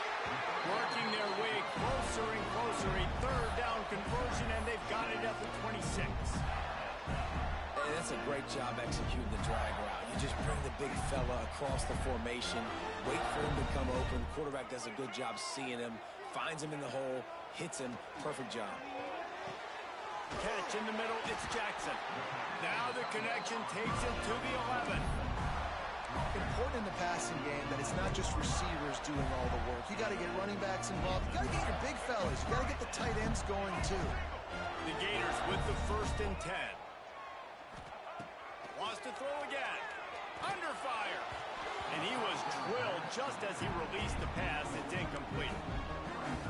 Working their way closer and closer. A 3rd down conversion, and they've got it at the 26. Hey, that's a great job executing the drag route. You just bring the big fella across the formation, wait for him to come open. Quarterback does a good job seeing him, finds him in the hole, hits him. Perfect job. Catch in the middle, it's Jackson. Now the connection takes it to the 11. Important in the passing game that it's not just receivers doing all the work. You got to get running backs involved. You got to get your big fellas. You got to get the tight ends going too. The Gators with the 1st and 10. Wants to throw again. Under fire. And he was drilled just as he released the pass. It's incomplete.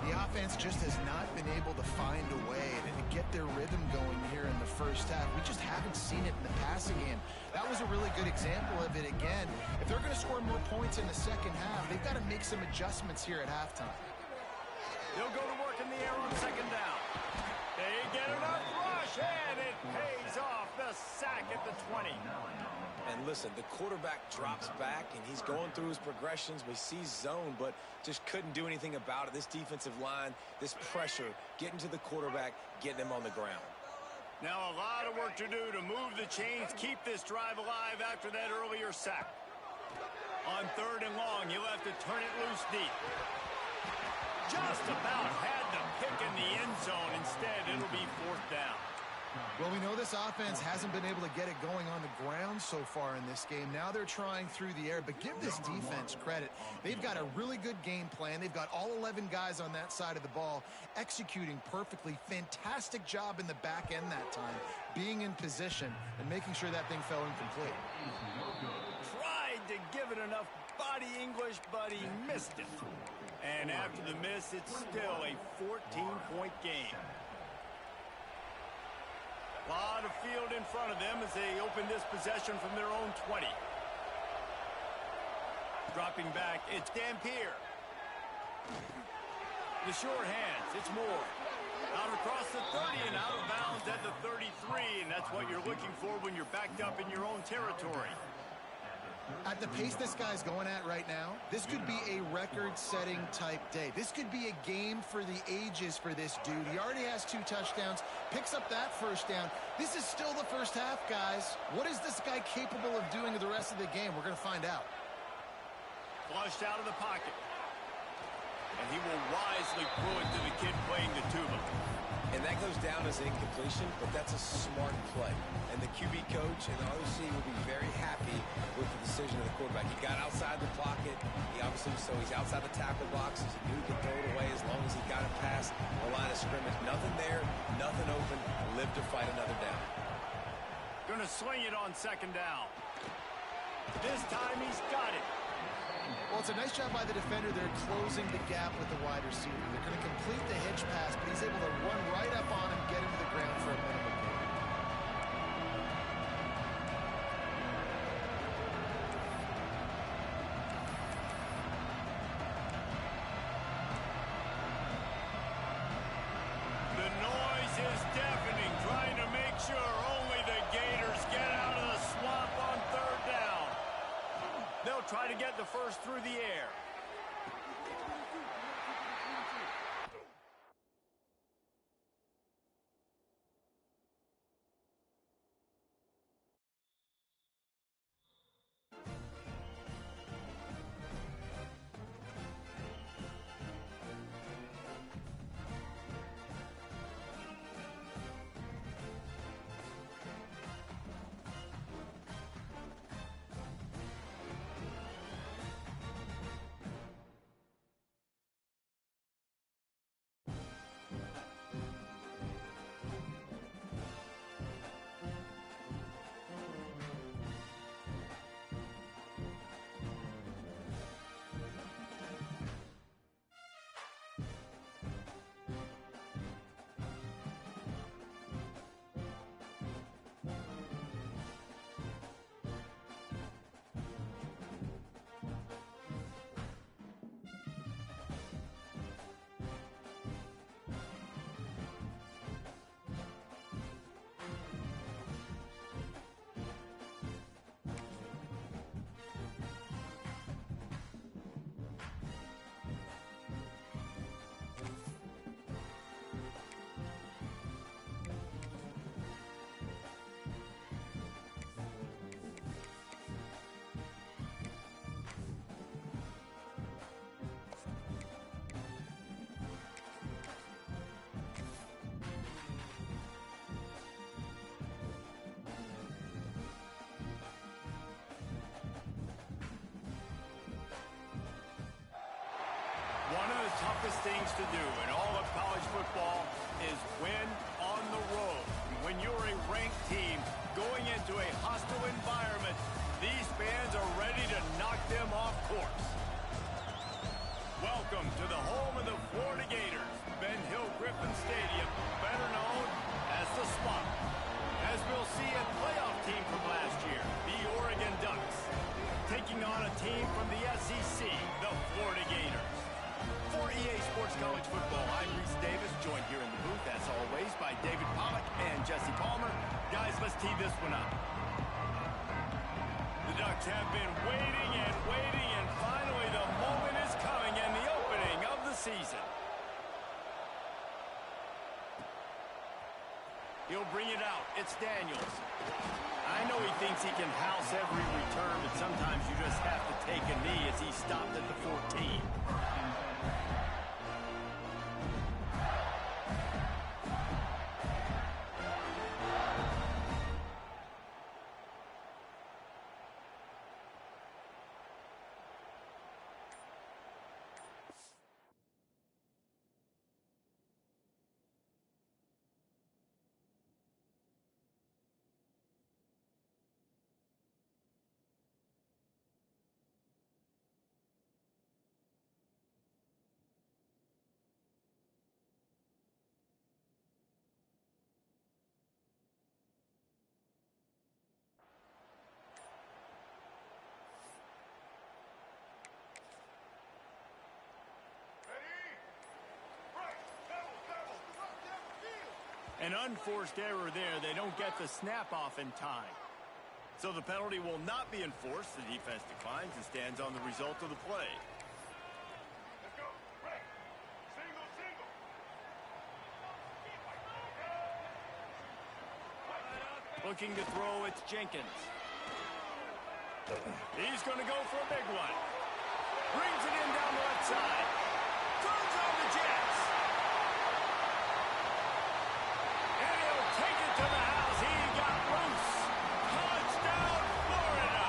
The offense just has not been able to find a way to get their rhythm going here in the 1st half. We just haven't seen it in the passing game. That was a really good example of it again. If they're going to score more points in the 2nd half, they've got to make some adjustments here at halftime. They'll go to work in the air on 2nd down. They get enough rush, and it pays off. The sack at the 20. And listen, the quarterback drops back, and he's going through his progressions. We see zone, but just couldn't do anything about it. This defensive line, this pressure, getting to the quarterback, getting him on the ground. Now a lot of work to do to move the chains, keep this drive alive after that earlier sack. On 3rd and long, he'll have to turn it loose deep. Just about had the pick in the end zone. Instead, it'll be 4th down. Well, we know this offense hasn't been able to get it going on the ground so far in this game. Now they're trying through the air, but give this defense credit. They've got a really good game plan. They've got all 11 guys on that side of the ball executing perfectly. Fantastic job in the back end that time, being in position and making sure that thing fell incomplete. Tried to give it enough body English, but he missed it. And after the miss, it's still a 14-point game. A lot of field in front of them as they open this possession from their own 20. Dropping back, it's Dampier. The short hands, it's Moore. Out across the 30 and out of bounds at the 33, and that's what you're looking for when you're backed up in your own territory. At the pace this guy's going at right now, this could be a record-setting type day. This could be a game for the ages for this dude. He already has 2 touchdowns, picks up that 1st down. This is still the 1st half, guys. What is this guy capable of doing the rest of the game? We're going to find out. Flushed out of the pocket. And he will wisely throw it to the kid playing the tuba. And that goes down as incompletion, but that's a smart play. And the QB coach and the OC will be very happy with the decision of the quarterback. He got outside the pocket. He's outside the tackle box. He knew he could throw it away as long as he got it past the line of scrimmage. Nothing there, nothing open. Live to fight another down. Gonna sling it on second down. This time he's got it. Well, it's a nice job by the defender. They're closing the gap with the wide receiver. They're going to complete the hitch pass, but he's able to run right up on him, get him to the ground for a minimum gain. The noise is deafening, trying to make sure only the Gators get out of the swamp on third down. They'll try to get the first through the air. One of the toughest things to do in all of college football is win on the road. When you're a ranked team going into a hostile environment, these fans are ready to knock them off course. Welcome to the home of the Florida Gators, Ben Hill Griffin Stadium, better known as the Swamp. As we'll see a playoff team from last year, the Oregon Ducks, taking on a team from the SEC, the Florida Gators. For EA Sports College Football, I'm Reese Davis, joined here in the booth, as always, by David Pollack and Jesse Palmer. Guys, let's tee this one up. The Ducks have been waiting, and finally the moment is coming, and the opening of the season. He'll bring it out. It's Daniels. I know he thinks he can house every return, but sometimes you just have to take a knee as he stopped at the 14. An unforced error there. They don't get the snap off in time. So the penalty will not be enforced. The defense declines and stands on the result of the play. Let's go. Right. Single, single. Looking to throw, it's Jenkins. He's going to go for a big one. Brings it in down the left side. Throws on the Jets. And he'll take it to the house. He got loose. Touchdown, Florida.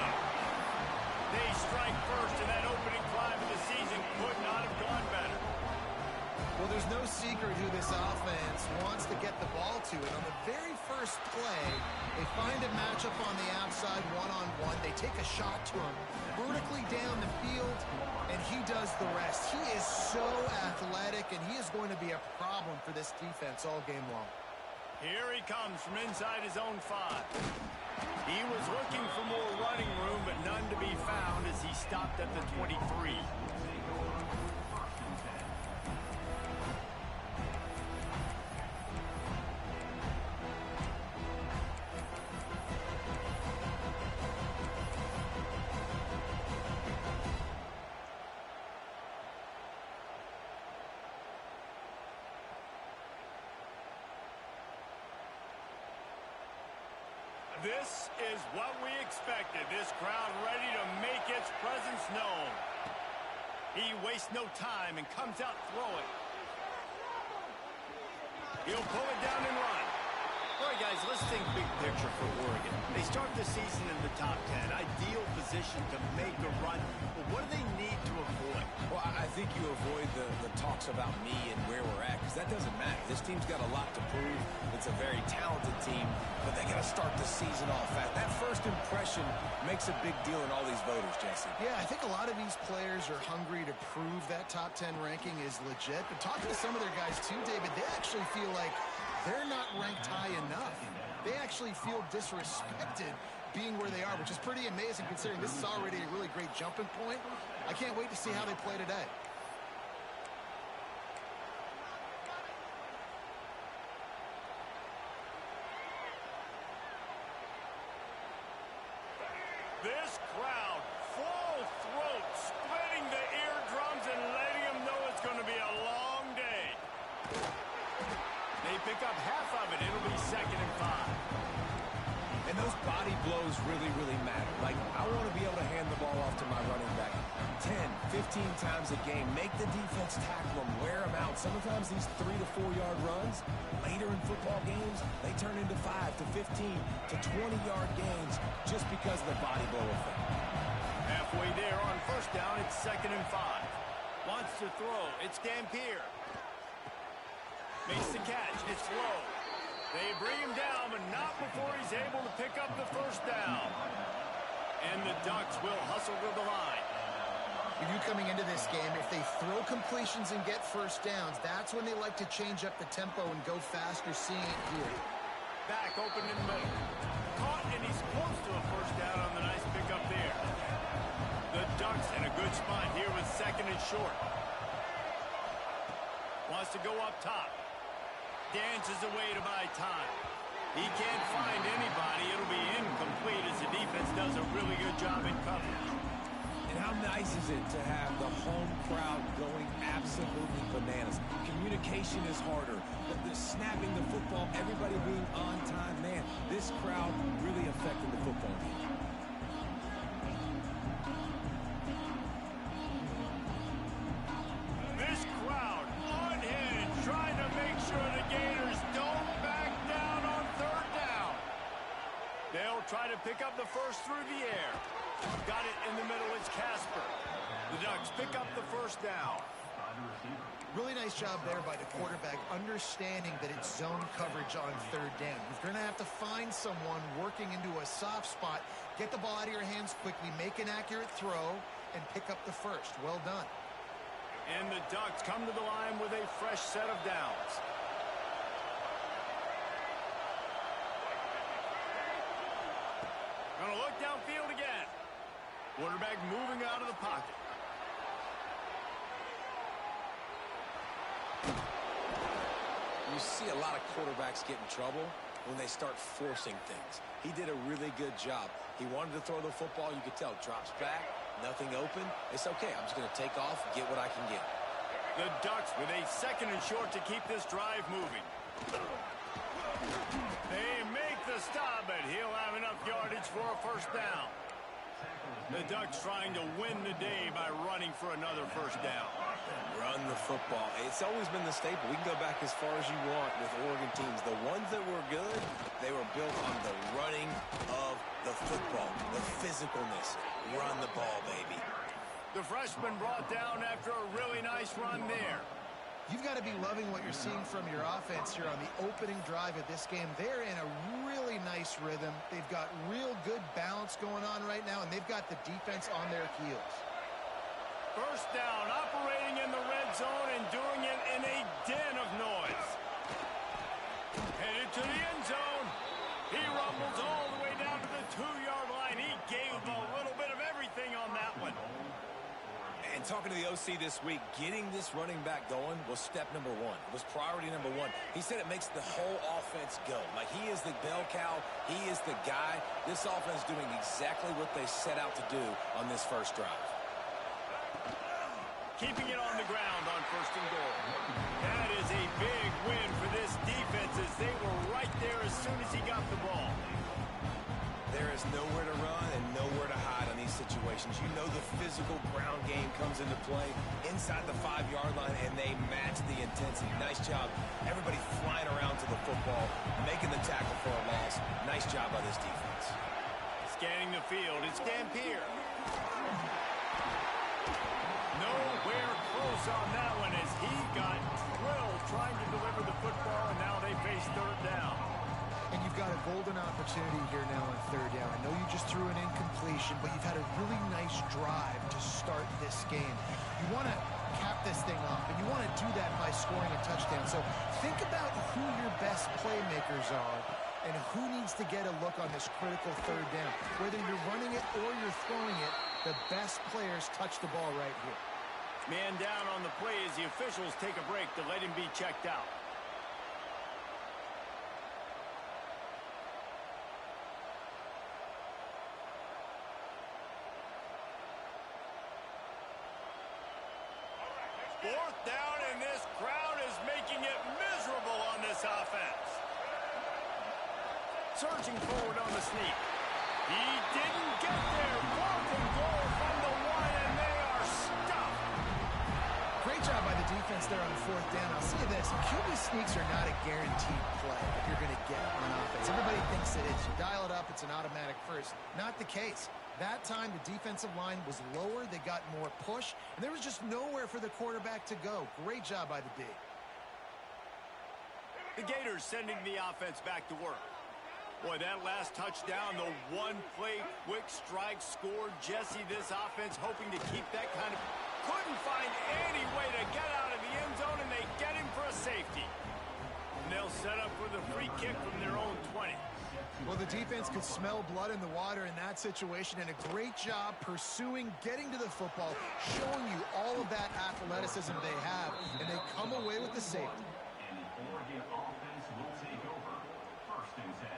They strike first in that opening drive of the season. Could not have gone better. Well, there's no secret who this offense wants to get the ball to. And on the very first play, they find a matchup on the outside one-on-one. They take a shot to him vertically down the field, and he does the rest. He is so athletic, and he is going to be a problem for this defense all game long. Here he comes from inside his own 5. He was looking for more running room, but none to be found as he stopped at the 23. This is what we expected. This crowd ready to make its presence known. He wastes no time and comes out throwing. He'll pull it down and run. All right, guys, let's think big picture for Oregon. They start the season in the top 10. Ideal position to make a run. But what do they need to avoid? Well, I think you avoid the talks about me and where we're at, because that doesn't matter. This team's got a lot to prove. It's a very talented team, but they got to start the season off fast. That first impression makes a big deal in all these voters, Jesse. Yeah, I think a lot of these players are hungry to prove that top 10 ranking is legit. But talking to some of their guys too, David, they actually feel like they're not ranked high enough. They actually feel disrespected being where they are, which is pretty amazing considering this is already a really great jumping point. I can't wait to see how they play today. This crowd, full throat, splitting the eardrums and letting them know it's going to be a long day. They pick up half of it. It'll be 2nd and 5. And those body blows really, really matter. Like, I want to be able to hand the ball off to my running back 10, 15 times a game. Make the defense tackle them, wear them out. Sometimes these 3 to 4 yard runs, later in football games, they turn into 5 to 15 to 20-yard gains just because of the body blow effect. Halfway there on first down, it's 2nd and 5. Wants to throw. It's Dampier. Makes the catch. It's low. They bring him down, but not before he's able to pick up the first down. And the Ducks will hustle to the line. You knew coming into this game, if they throw completions and get first downs, that's when they like to change up the tempo and go faster, seeing it here. Back open in the middle. Caught, and he's close to a first down on the nice pickup there. The Ducks in a good spot here with 2nd and short. Wants to go up top. Dances away to buy time. He can't find anybody. It'll be incomplete as the defense does a really good job in coverage. And how nice is it to have the home crowd going absolutely bananas? Communication is harder. The snapping the football, everybody being on time. Man, this crowd really affected the football game. This crowd unhinged, trying to make sure the Gators don't back down on 3rd down. They'll try to pick up the first through the air. Got it in the middle. It's Casper. The Ducks pick up the first down. Really nice job there by the quarterback, understanding that it's zone coverage on 3rd down. You're going to have to find someone working into a soft spot, get the ball out of your hands quickly, make an accurate throw, and pick up the first. Well done. And the Ducks come to the line with a fresh set of downs. Gonna look downfield again. Quarterback moving out of the pocket. You see a lot of quarterbacks get in trouble when they start forcing things. He did a really good job. He wanted to throw the football. You could tell. Drops back, nothing open. It's okay. I'm just going to take off, get what I can get. The Ducks with a 2nd and short to keep this drive moving. They make the stop, but he'll have enough yardage for a first down. The Ducks trying to win the day by running for another first down. Run the football. It's always been the staple. We can go back as far as you want with Oregon teams. The ones that were good, they were built on the running of the football, the physicalness. Run the ball, baby. The freshman brought down after a really nice run there. You've got to be loving what you're seeing from your offense here on the opening drive of this game. They're in a really nice rhythm. They've got real good balance going on right now, and they've got the defense on their heels. First down, operating in the red zone and doing it in a den of noise. Headed to the end zone. He rumbles all the way down to the 2-yard line. He gave a little bit of everything on that one. And talking to the OC this week, getting this running back going was step number one. It was priority number one. He said it makes the whole offense go. Like, he is the bell cow. He is the guy. This offense doing exactly what they set out to do on this first drive. Keeping it on the ground on first and goal. That is a big win for this defense as they were right there as soon as he got the ball. There is nowhere to run and nowhere to hide on these situations. You know the physical ground game comes into play inside the 5-yard line, and they match the intensity. Nice job. Everybody flying around to the football, making the tackle for a loss. Nice job by this defense. Scanning the field, it's Dampier. Nowhere close on that one as he got drilled trying to deliver the football, and now they face third down. And you've got a golden opportunity here now on third down. I know you just threw an incompletion, but you've had a really nice drive to start this game. You want to cap this thing off, and you want to do that by scoring a touchdown. So think about who your best playmakers are and who needs to get a look on this critical third down. Whether you're running it or you're throwing it, the best players touch the ball right here. Man down on the play as the officials take a break to let him be checked out. Fourth down, and this crowd is making it miserable on this offense. Surging forward on the sneak. He didn't get there. Fourth and goal from the 1, and they are stuffed. Great job by the defense there on the fourth down. I'll see you this. QB sneaks are not a guaranteed play that you're going to get on offense. Everybody thinks it is. You dial it up, it's an automatic first. Not the case. That time, the defensive line was lower. They got more push, and there was just nowhere for the quarterback to go. Great job by the D. The Gators sending the offense back to work. Boy, that last touchdown, the one-play quick strike scored. Jesse, this offense hoping to keep that kind of... Couldn't find any way to get out of the end zone, and they get him for a safety. And they'll set up for the free kick from their own 20. Well, the defense could smell blood in the water in that situation, and a great job pursuing, getting to the football, showing you all of that athleticism they have, and they come away with the safety. And the Oregon offense will take over first and 10.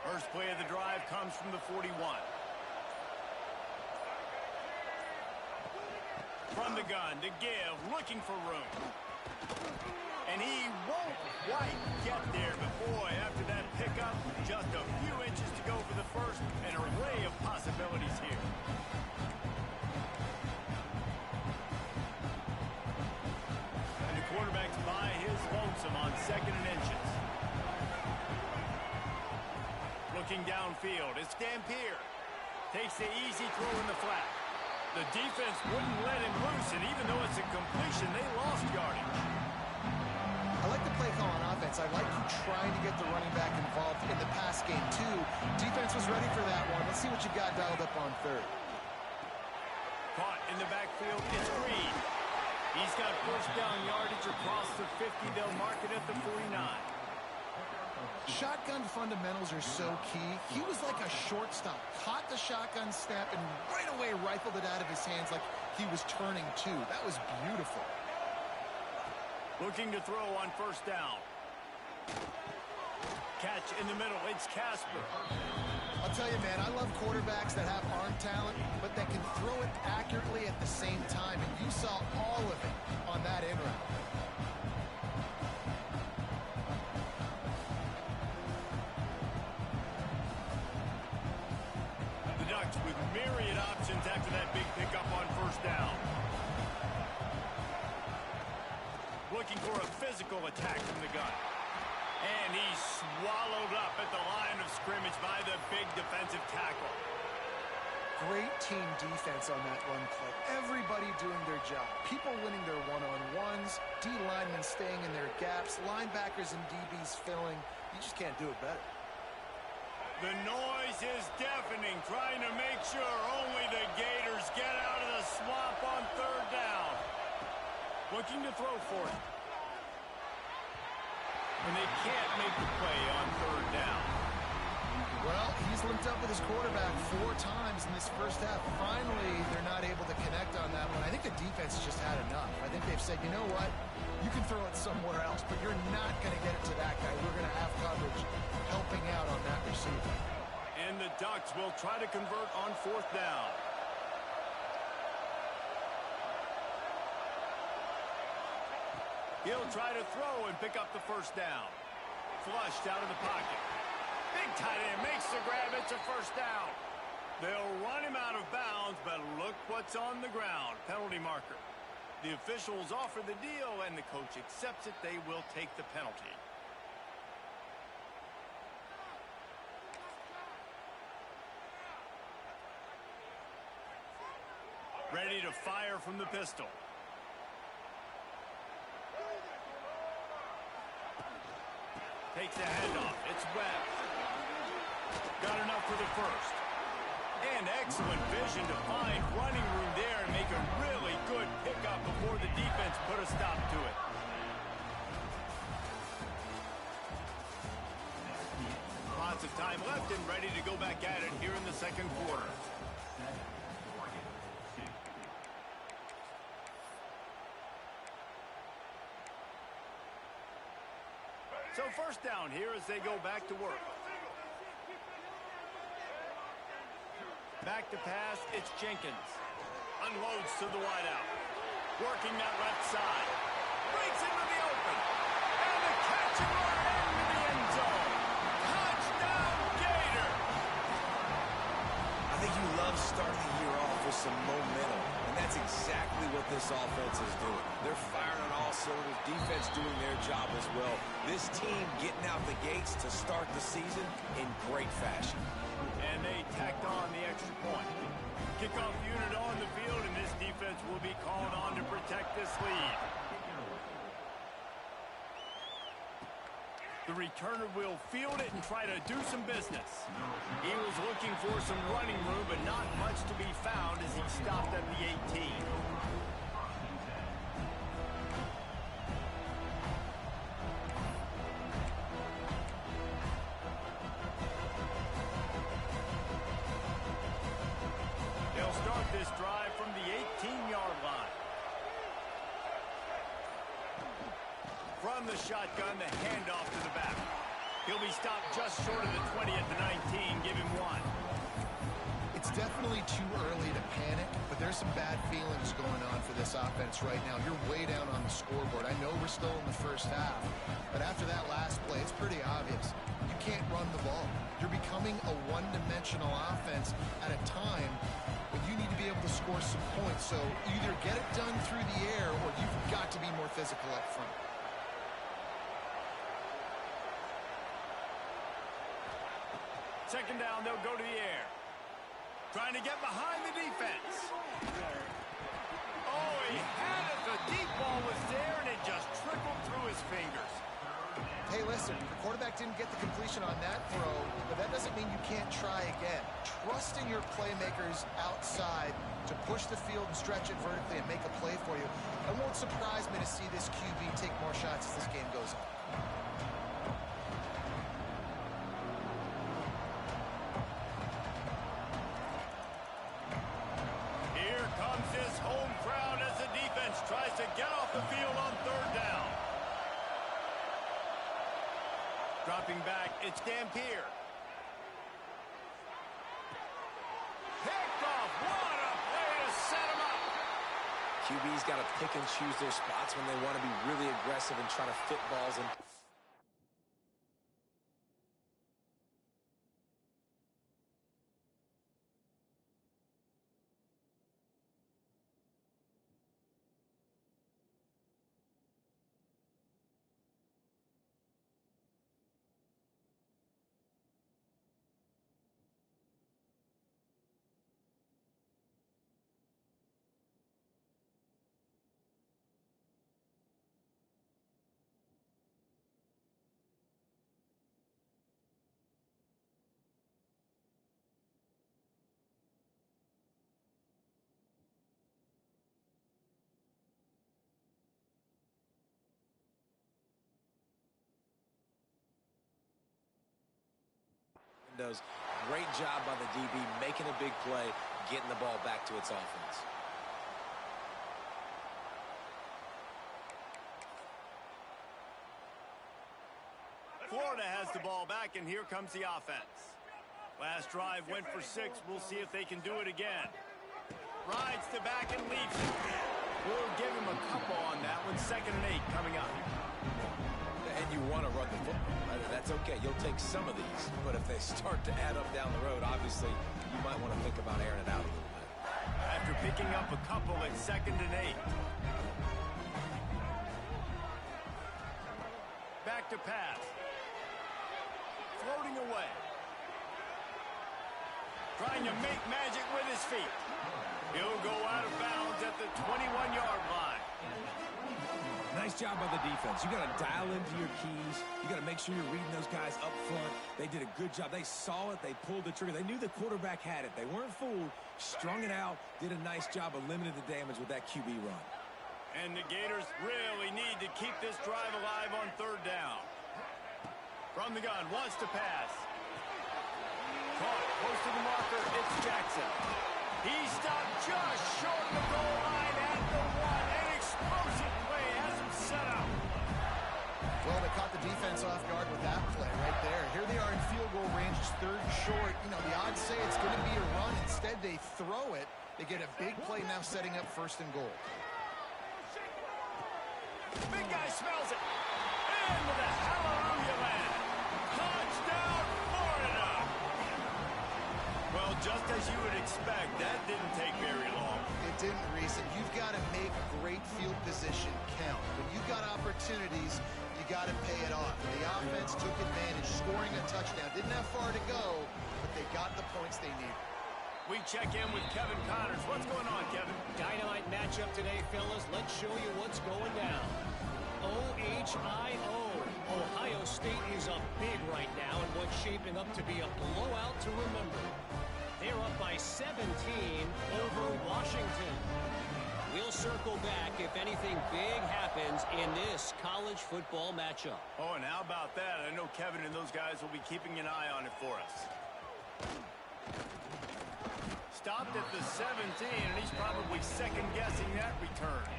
First play of the drive comes from the 41. From the gun to give, looking for room. And he won't quite get there, but boy, after that pickup, just a few inches to go for the first, an array of possibilities here. And the quarterback's by his lonesome on second and inches. Looking downfield, it's Dampier. Takes the easy throw in the flat. The defense wouldn't let him loose, and even though it's a completion, they lost yardage. I like the play call on offense. I like you trying to get the running back involved in the pass game, too. Defense was ready for that one. Let's see what you've got dialed up on third. Caught in the backfield, it's Reed. He's got first down yardage across the 50. They'll mark it at the 49. Shotgun fundamentals are so key. He was like a shortstop. Caught the shotgun snap and right away rifled it out of his hands like he was turning too. That was beautiful. Looking to throw on first down. Catch in the middle. It's Casper. I'll tell you, man, I love quarterbacks that have arm talent, but that can throw it accurately at the same time. And you saw all of it on that in route. The Ducks with myriad options after that big pickup on first down. Looking for a physical attack from the gun. And he's swallowed up at the line of scrimmage by the big defensive tackle. Great team defense on that run play. Everybody doing their job. People winning their one-on-ones, D linemen staying in their gaps, linebackers and DBs filling. You just can't do it better. The noise is deafening, trying to make sure only the Gators get out of the swamp on third down. Looking to throw for it. And they can't make the play on third down. Well, he's linked up with his quarterback 4 times in this first half. Finally, they're not able to connect on that one. I think the defense just had enough. I think they've said, you know what? You can throw it somewhere else, but you're not going to get it to that guy. We're going to have coverage helping out on that receiver. And the Ducks will try to convert on fourth down. He'll try to throw and pick up the first down. Flushed out of the pocket. Big tight end makes the grab. It's a first down. They'll run him out of bounds, but look what's on the ground. Penalty marker. The officials offer the deal, and the coach accepts it. They will take the penalty. Ready to fire from the pistol. Takes the handoff. It's Webb. Got enough for the first. And excellent vision to find running room there and make a really good pickup before the defense put a stop to it. Lots of time left and ready to go back at it here in the second quarter. So first down here as they go back to work. Back to pass, it's Jenkins. Unloads to the wideout. Working that left side. Breaks into the open. And the catch and run into the end zone. Touchdown, Gator! I think you love starting the year off with some momentum, and that's exactly what this offense is doing. They're firing on all cylinders, defense doing their job as well. This team getting out the gates to start the season in great fashion. And they tacked on the extra point. Kickoff unit on the field, and this defense will be called on to protect this lead. The returner will field it and try to do some business. He was looking for some running room, but not much to be found as he stopped at the 18. They'll start this drive from the 18-yard line. From the shotgun, the handoff to the back. He'll be stopped just short of the 20 at the 19. Give him 1. It's definitely too early to panic, but there's some bad feelings going on for this offense right now. You're way down on the scoreboard. I know we're still in the first half, but after that last play, it's pretty obvious. You can't run the ball. You're becoming a one-dimensional offense at a time when you need to be able to score some points. So either get it done through the air or you've got to be more physical up front. Second down, they'll go to the air. Trying to get behind the defense. Oh, he had it. The deep ball was there, and it just trickled through his fingers. Hey, listen, the quarterback didn't get the completion on that throw, but that doesn't mean you can't try again. Trust in your playmakers outside to push the field and stretch it vertically and make a play for you. It won't surprise me to see this QB take more shots as this game goes on. Here comes his home crowd as the defense tries to get off the field on third down. Drop Stepping back, it's Dampier. Picked off. What a play to set him up. QB's got to pick and choose their spots when they want to be really aggressive and try to fit balls in. Does great job by the DB making a big play, getting the ball back to its offense. Florida has the ball back, and here comes the offense. Last drive went for 6. We'll see if they can do it again. Rides to back and leaps it. We'll give him a couple on that one. 2nd and 8 coming up. And you want to run the football. That's okay. You'll take some of these. But if they start to add up down the road, obviously, you might want to think about airing it out a little bit. After picking up a couple at 2nd and 8. Back to pass. Floating away. Trying to make magic with his feet. He'll go out of bounds at the 21-yard line. Nice job by the defense. You got to dial into your keys. You got to make sure you're reading those guys up front. They did a good job. They saw it. They pulled the trigger. They knew the quarterback had it. They weren't fooled. Strung it out. Did a nice job of limiting the damage with that QB run. And the Gators really need to keep this drive alive on 3rd down. From the gun, wants to pass. Caught, close to the marker, it's Jackson. He stopped just short of the goal line at the 1. An explosive play has him set up. Well, they caught the defense off guard with that play right there. Here they are in field goal range, 3rd and short. You know, the odds say it's going to be a run. Instead, they throw it. They get a big play now setting up 1st and goal. Big guy smells it. And with a hallelujah land. Touchdown, Florida. Well, just as you would expect, that didn't take very long. It didn't, Reese. And you've got to make great field position count. When you've got opportunities, you got to pay it off. And the offense took advantage, scoring a touchdown. Didn't have far to go, but they got the points they needed. We check in with Kevin Connors. What's going on, Kevin? Dynamite matchup today, fellas. Let's show you what's going down. OHIO. Ohio State is up big right now in what's shaping up to be a blowout to remember. They're up by 17 over Washington. We'll circle back if anything big happens in this college football matchup. Oh, and how about that? I know Kevin and those guys will be keeping an eye on it for us. Stopped at the 17, and he's probably second-guessing that return.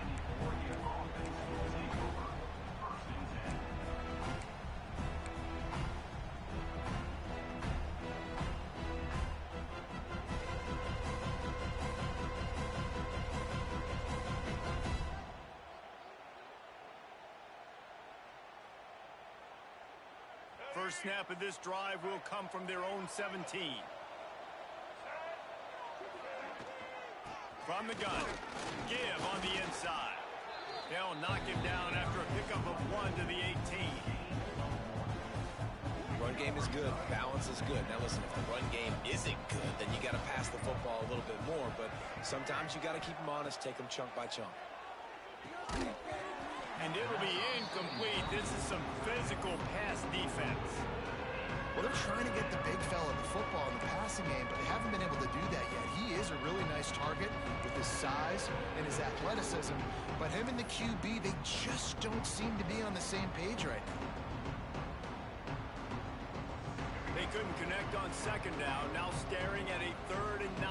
First snap of this drive will come from their own 17. From the gun, give on the inside. They'll knock him down after a pickup of 1 to the 18. Run game is good. Balance is good. Now listen, if the run game isn't good, then you got to pass the football a little bit more. But sometimes you got to keep them honest, take them chunk by chunk. And it'll be incomplete. This is some physical pass defense. Well, they're trying to get the big fella the football in the passing game, but they haven't been able to do that yet. He is a really nice target with his size and his athleticism, but him and the QB, they just don't seem to be on the same page right now. They couldn't connect on 2nd down, now staring at a 3rd and 9.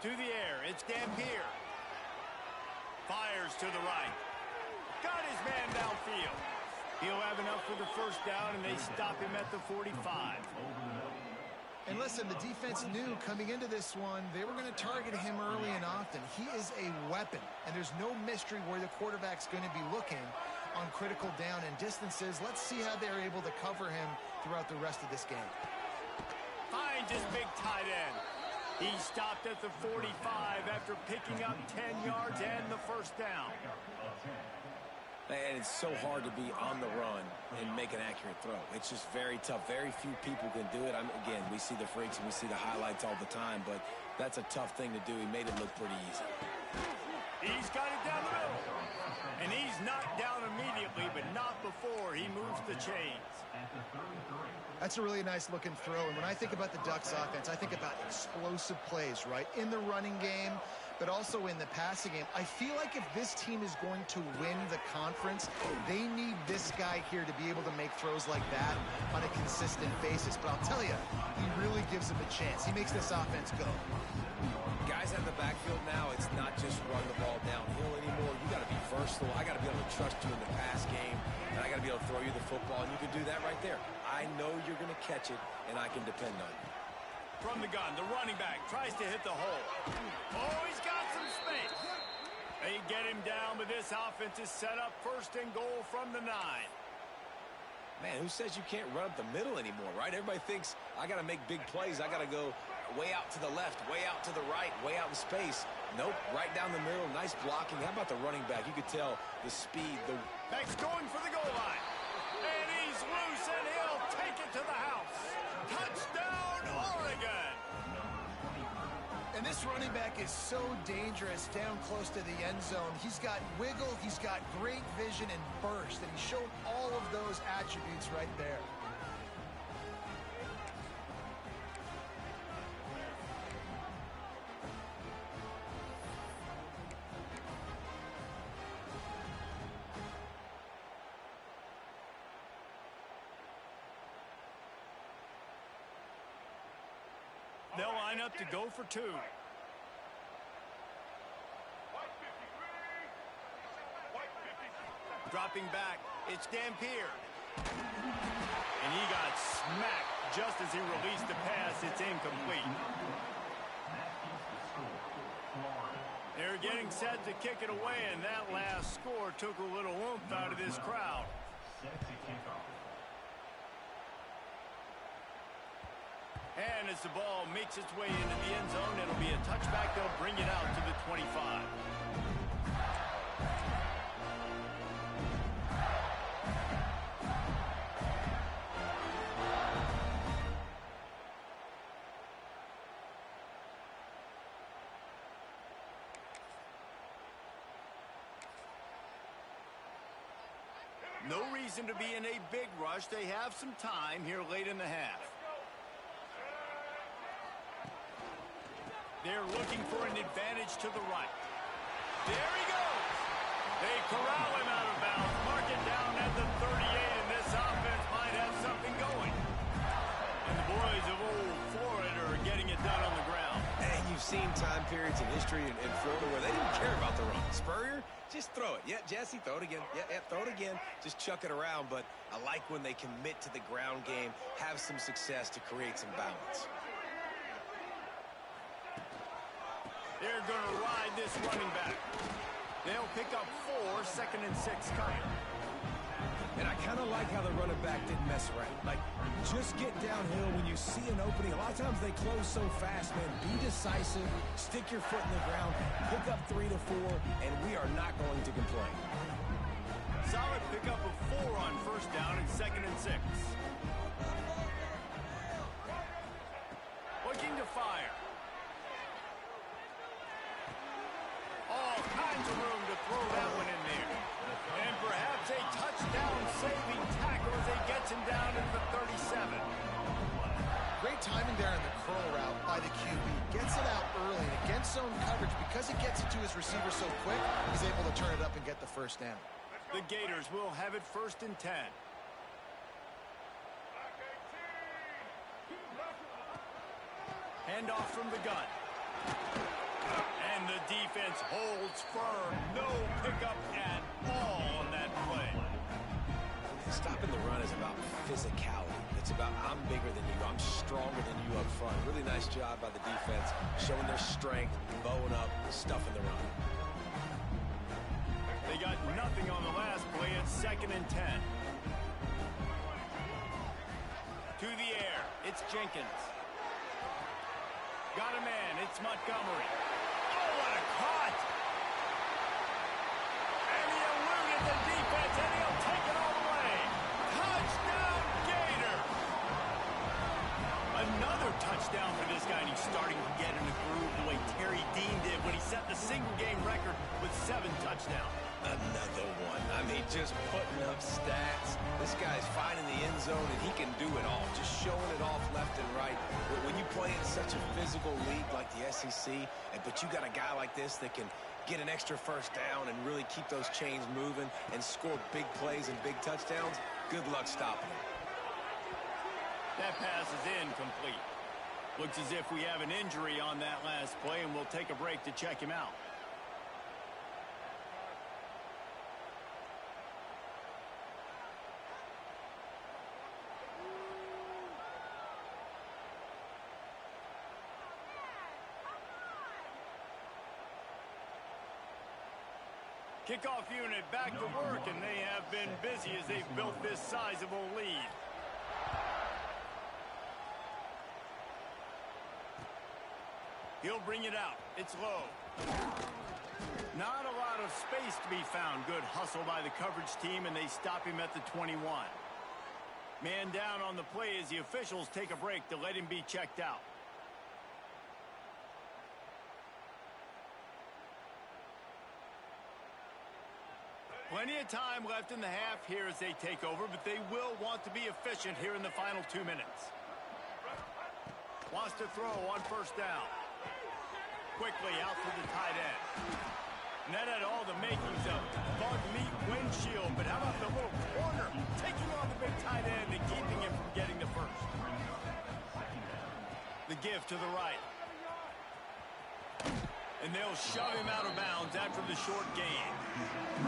To the air, it's Dampier. Fires to the right. Got his man downfield. He'll have enough for the first down, and they stop him at the 45. And listen, the defense knew coming into this one, they were going to target him early and often. He is a weapon, and there's no mystery where the quarterback's going to be looking on critical down and distances. Let's see how they're able to cover him throughout the rest of this game. Finds his big tight end. He stopped at the 45 after picking up 10 yards and the first down. And it's so hard to be on the run and make an accurate throw. It's just very tough. Very few people can do it. Again, we see the freaks and we see the highlights all the time, but that's a tough thing to do. He made it look pretty easy. He's got it down the middle. And he's knocked down immediately, but not before he moves the chains. That's a really nice looking throw. And when I think about the Ducks offense, I think about explosive plays, right? In the running game, but also in the passing game. I feel like if this team is going to win the conference, they need this guy here to be able to make throws like that on a consistent basis. But I'll tell you, he really gives them a chance. He makes this offense go. Guys out of the backfield now, it's not just run the ball downhill anymore. You got to be versatile. I got to be able to trust you in the pass game, and I got to be able to throw you the football, and you can do that right there. I know you're going to catch it, and I can depend on you. From the gun, the running back tries to hit the hole. Oh, he's got some space. They get him down, but this offense is set up first and goal from the 9. Man, who says you can't run up the middle anymore, right? Everybody thinks I got to make big plays. I got to go way out to the left, way out to the right, way out in space. Nope, right down the middle. Nice blocking. How about the running back? You could tell the speed. Back's going for the goal line. And he's loose, and he'll take it to the house. Touchdown, Oregon. And this running back is so dangerous down close to the end zone. He's got wiggle, he's got great vision and burst, and he showed all of those attributes right there. They'll line up to go for 2. Dropping back, it's Dampier. And he got smacked just as he released the pass. It's incomplete. They're getting set to kick it away, and that last score took a little oomph out of this crowd. And as the ball makes its way into the end zone, it'll be a touchback. They'll bring it out to the 25. No reason to be in a big rush. They have some time here late in the half. They're looking for an advantage to the right. There he goes. They corral him out of bounds. Mark it down at the 38, and this offense might have something going. And the boys of old Florida are getting it done on the ground. And you've seen time periods in history in Florida where they didn't care about the run. Spurrier, just throw it. Yeah, Jesse, throw it again. Yeah, throw it again. Just chuck it around. But I like when they commit to the ground game, have some success to create some balance. They're going to ride this running back. They'll pick up 4, 2nd and 6 coming. And I kind of like how the running back didn't mess around. Like, just get downhill when you see an opening. A lot of times they close so fast, man. Be decisive, stick your foot in the ground, pick up 3 to 4, and we are not going to complain. Solid pickup of 4 on first down and 2nd and 6. Looking to fire. All kinds of room to throw that one in there. And perhaps a touchdown-saving tackle as he gets him down at the 37. Great timing there in the curl route by the QB. Gets it out early and against zone coverage. Because he gets it to his receiver so quick, he's able to turn it up and get the first down. The Gators will have it 1st and 10. Handoff from the gun. And the defense holds firm. No pickup at all on that is about physicality. It's about I'm bigger than you. I'm stronger than you up front. Really nice job by the defense, showing their strength, bowing up, stuffing the run. They got nothing on the last play. It's 2nd and 10. To the air. It's Jenkins. Got a man. It's Montgomery. Oh, what a caught! And he eluded the defense, and he'll take it all the way. Touchdown, Gator! Another touchdown for this guy, and he's starting to get in the groove the way Terry Dean did when he set the single-game record with 7 touchdowns. Another one. I mean, just putting up stats. This guy's finding the end zone, and he can do it all. Just showing it off left and right. When you play in such a physical league like the SEC, but you got a guy like this that can get an extra first down and really keep those chains moving and score big plays and big touchdowns, good luck stopping him. That pass is incomplete. Looks as if we have an injury on that last play, and we'll take a break to check him out. Kickoff unit back to work, and they have been busy as they've built this sizable lead. He'll bring it out. It's low. Not a lot of space to be found. Good hustle by the coverage team, and they stop him at the 21. Man down on the play as the officials take a break to let him be checked out. Plenty of time left in the half here as they take over, but they will want to be efficient here in the final 2 minutes. Wants to throw on first down. Quickly out to the tight end. And that had all the makings of bug meat windshield, but how about the little corner taking on the big tight end and keeping him from getting the first. The give to the right. And they'll shove him out of bounds after the short gain.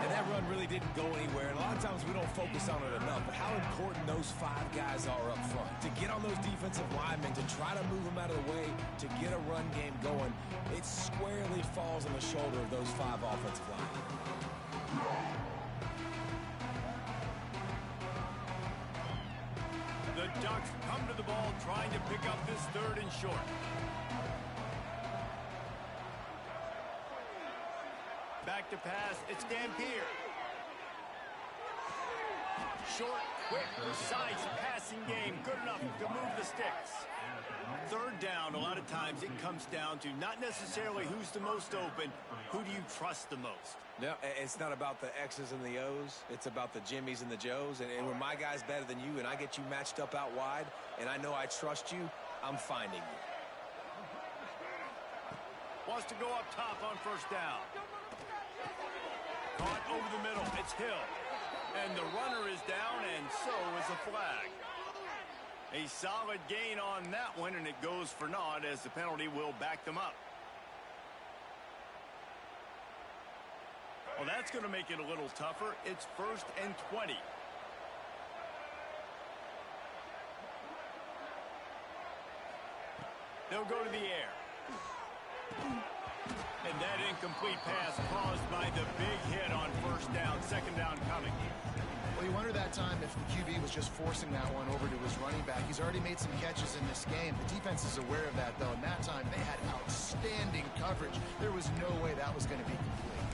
And that run really didn't go anywhere. And a lot of times we don't focus on it enough, but how important those 5 guys are up front. To get on those defensive linemen, to try to move them out of the way, to get a run game going, it squarely falls on the shoulder of those 5 offensive linemen. The Ducks come to the ball trying to pick up this 3rd and short. Back to pass, it's Dampier. Short, quick, precise passing game, good enough to move the sticks. 3rd down, a lot of times it comes down to not necessarily who's the most open, who do you trust the most? No, it's not about the X's and the O's. It's about the Jimmys and the Joes. And when my guy's better than you and I get you matched up out wide and I know I trust you, I'm finding you. Wants to go up top on first down. Caught over the middle. It's Hill. And the runner is down, and so is a flag. A solid gain on that one, and it goes for naught as the penalty will back them up. Well, that's going to make it a little tougher. It's 1st and 20. They'll go to the air. And that incomplete pass caused by the big hit on first down. 2nd down coming. Well, you wonder that time if the QB was just forcing that one over to his running back. He's already made some catches in this game. The defense is aware of that, though. And that time, they had outstanding coverage. There was no way that was going to be complete.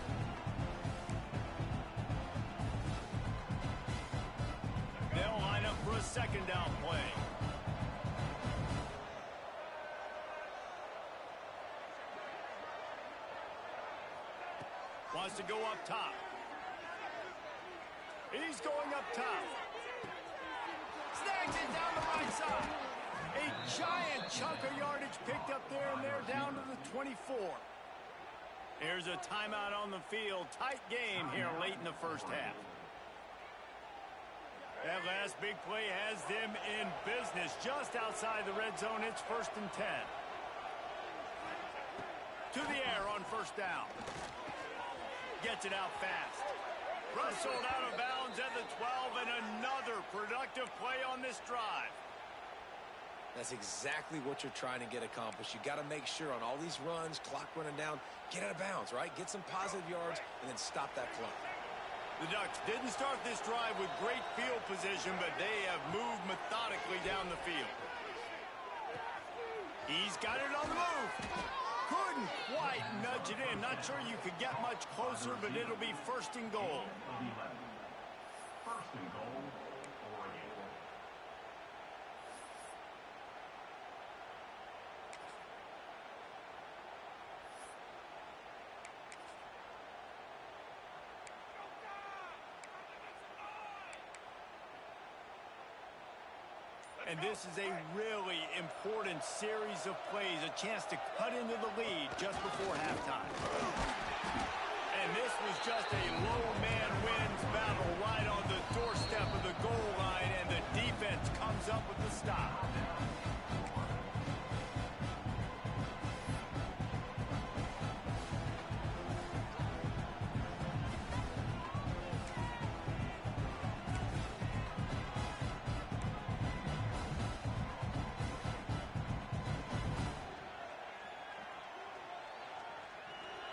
They'll line up for a 2nd down play. Wants to go up top. He's going up top. Snags it down the right side. A giant chunk of yardage picked up there, and they're down to the 24. Here's a timeout on the field. Tight game here late in the first half. That last big play has them in business just outside the red zone. It's 1st and 10. To the air on first down. Gets it out fast. Wrestled out of bounds at the 12, and another productive play on this drive. That's exactly what you're trying to get accomplished. You got to make sure on all these runs, clock running down, get out of bounds, right? Get some positive yards and then stop that clock. The Ducks didn't start this drive with great field position, but they have moved methodically down the field. He's got it on the move. Couldn't quite nudge it in. Not sure you could get much closer, but it'll be first and goal. First and goal, Oregon. And this is a really important series of plays, a chance to cut into the lead just before halftime. And this was just a low man wins battle right on the doorstep of the goal line, and the defense comes up with the stop.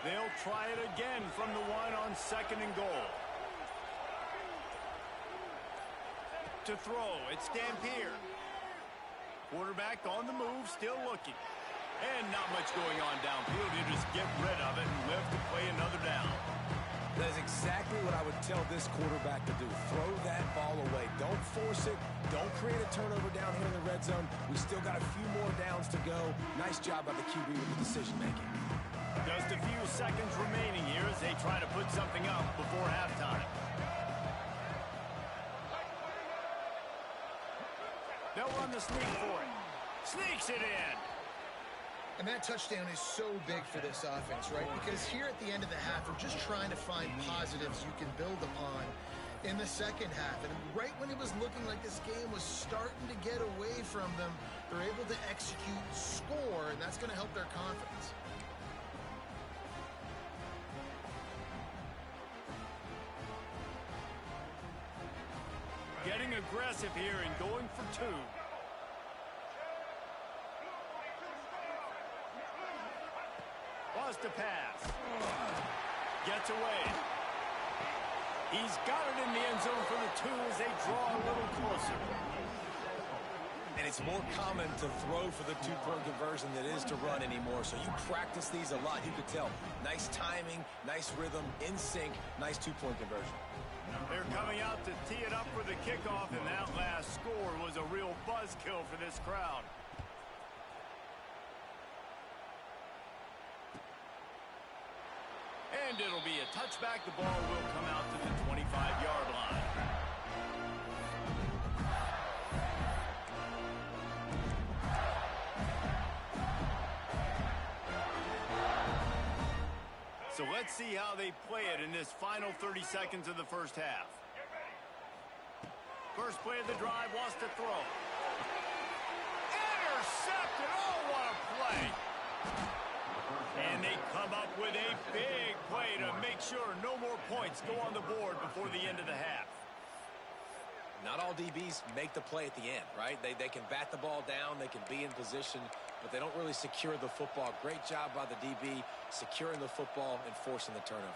They'll try it again from the one on second and goal. To throw, it's Dampier. Quarterback on the move, still looking. And not much going on downfield. You just get rid of it and live to play another down. That is exactly what I would tell this quarterback to do. Throw that ball away. Don't force it. Don't create a turnover down here in the red zone. We still got a few more downs to go. Nice job by the QB with the decision-making. Just a few seconds remaining here as they try to put something up before halftime. They'll run the sneak for it. Sneaks it in. And that touchdown is so big for this offense, right? Because here at the end of the half, we're just trying to find positives you can build upon in the second half. And right when it was looking like this game was starting to get away from them, they're able to execute, score, and that's going to help their confidence. Getting aggressive here and going for two. Wants to pass. Gets away. He's got it in the end zone for the two as they draw a little closer. And it's more common to throw for the two-point conversion than it is to run anymore. So you practice these a lot. You could tell. Nice timing, nice rhythm, in sync, nice two-point conversion. They're coming out to tee it up for the kickoff, and that last score was a real buzzkill for this crowd. And it'll be a touchback. The ball will come out to the 25-yard line. So let's see how they play it in this final 30 seconds of the first half. First play of the drive, wants to throw. Intercepted! Oh, what a play! And they come up with a big play to make sure no more points go on the board before the end of the half. Not all DBs make the play at the end, right? They can bat the ball down, they can be in position, but they don't really secure the football. Great job by the DB securing the football and forcing the turnover.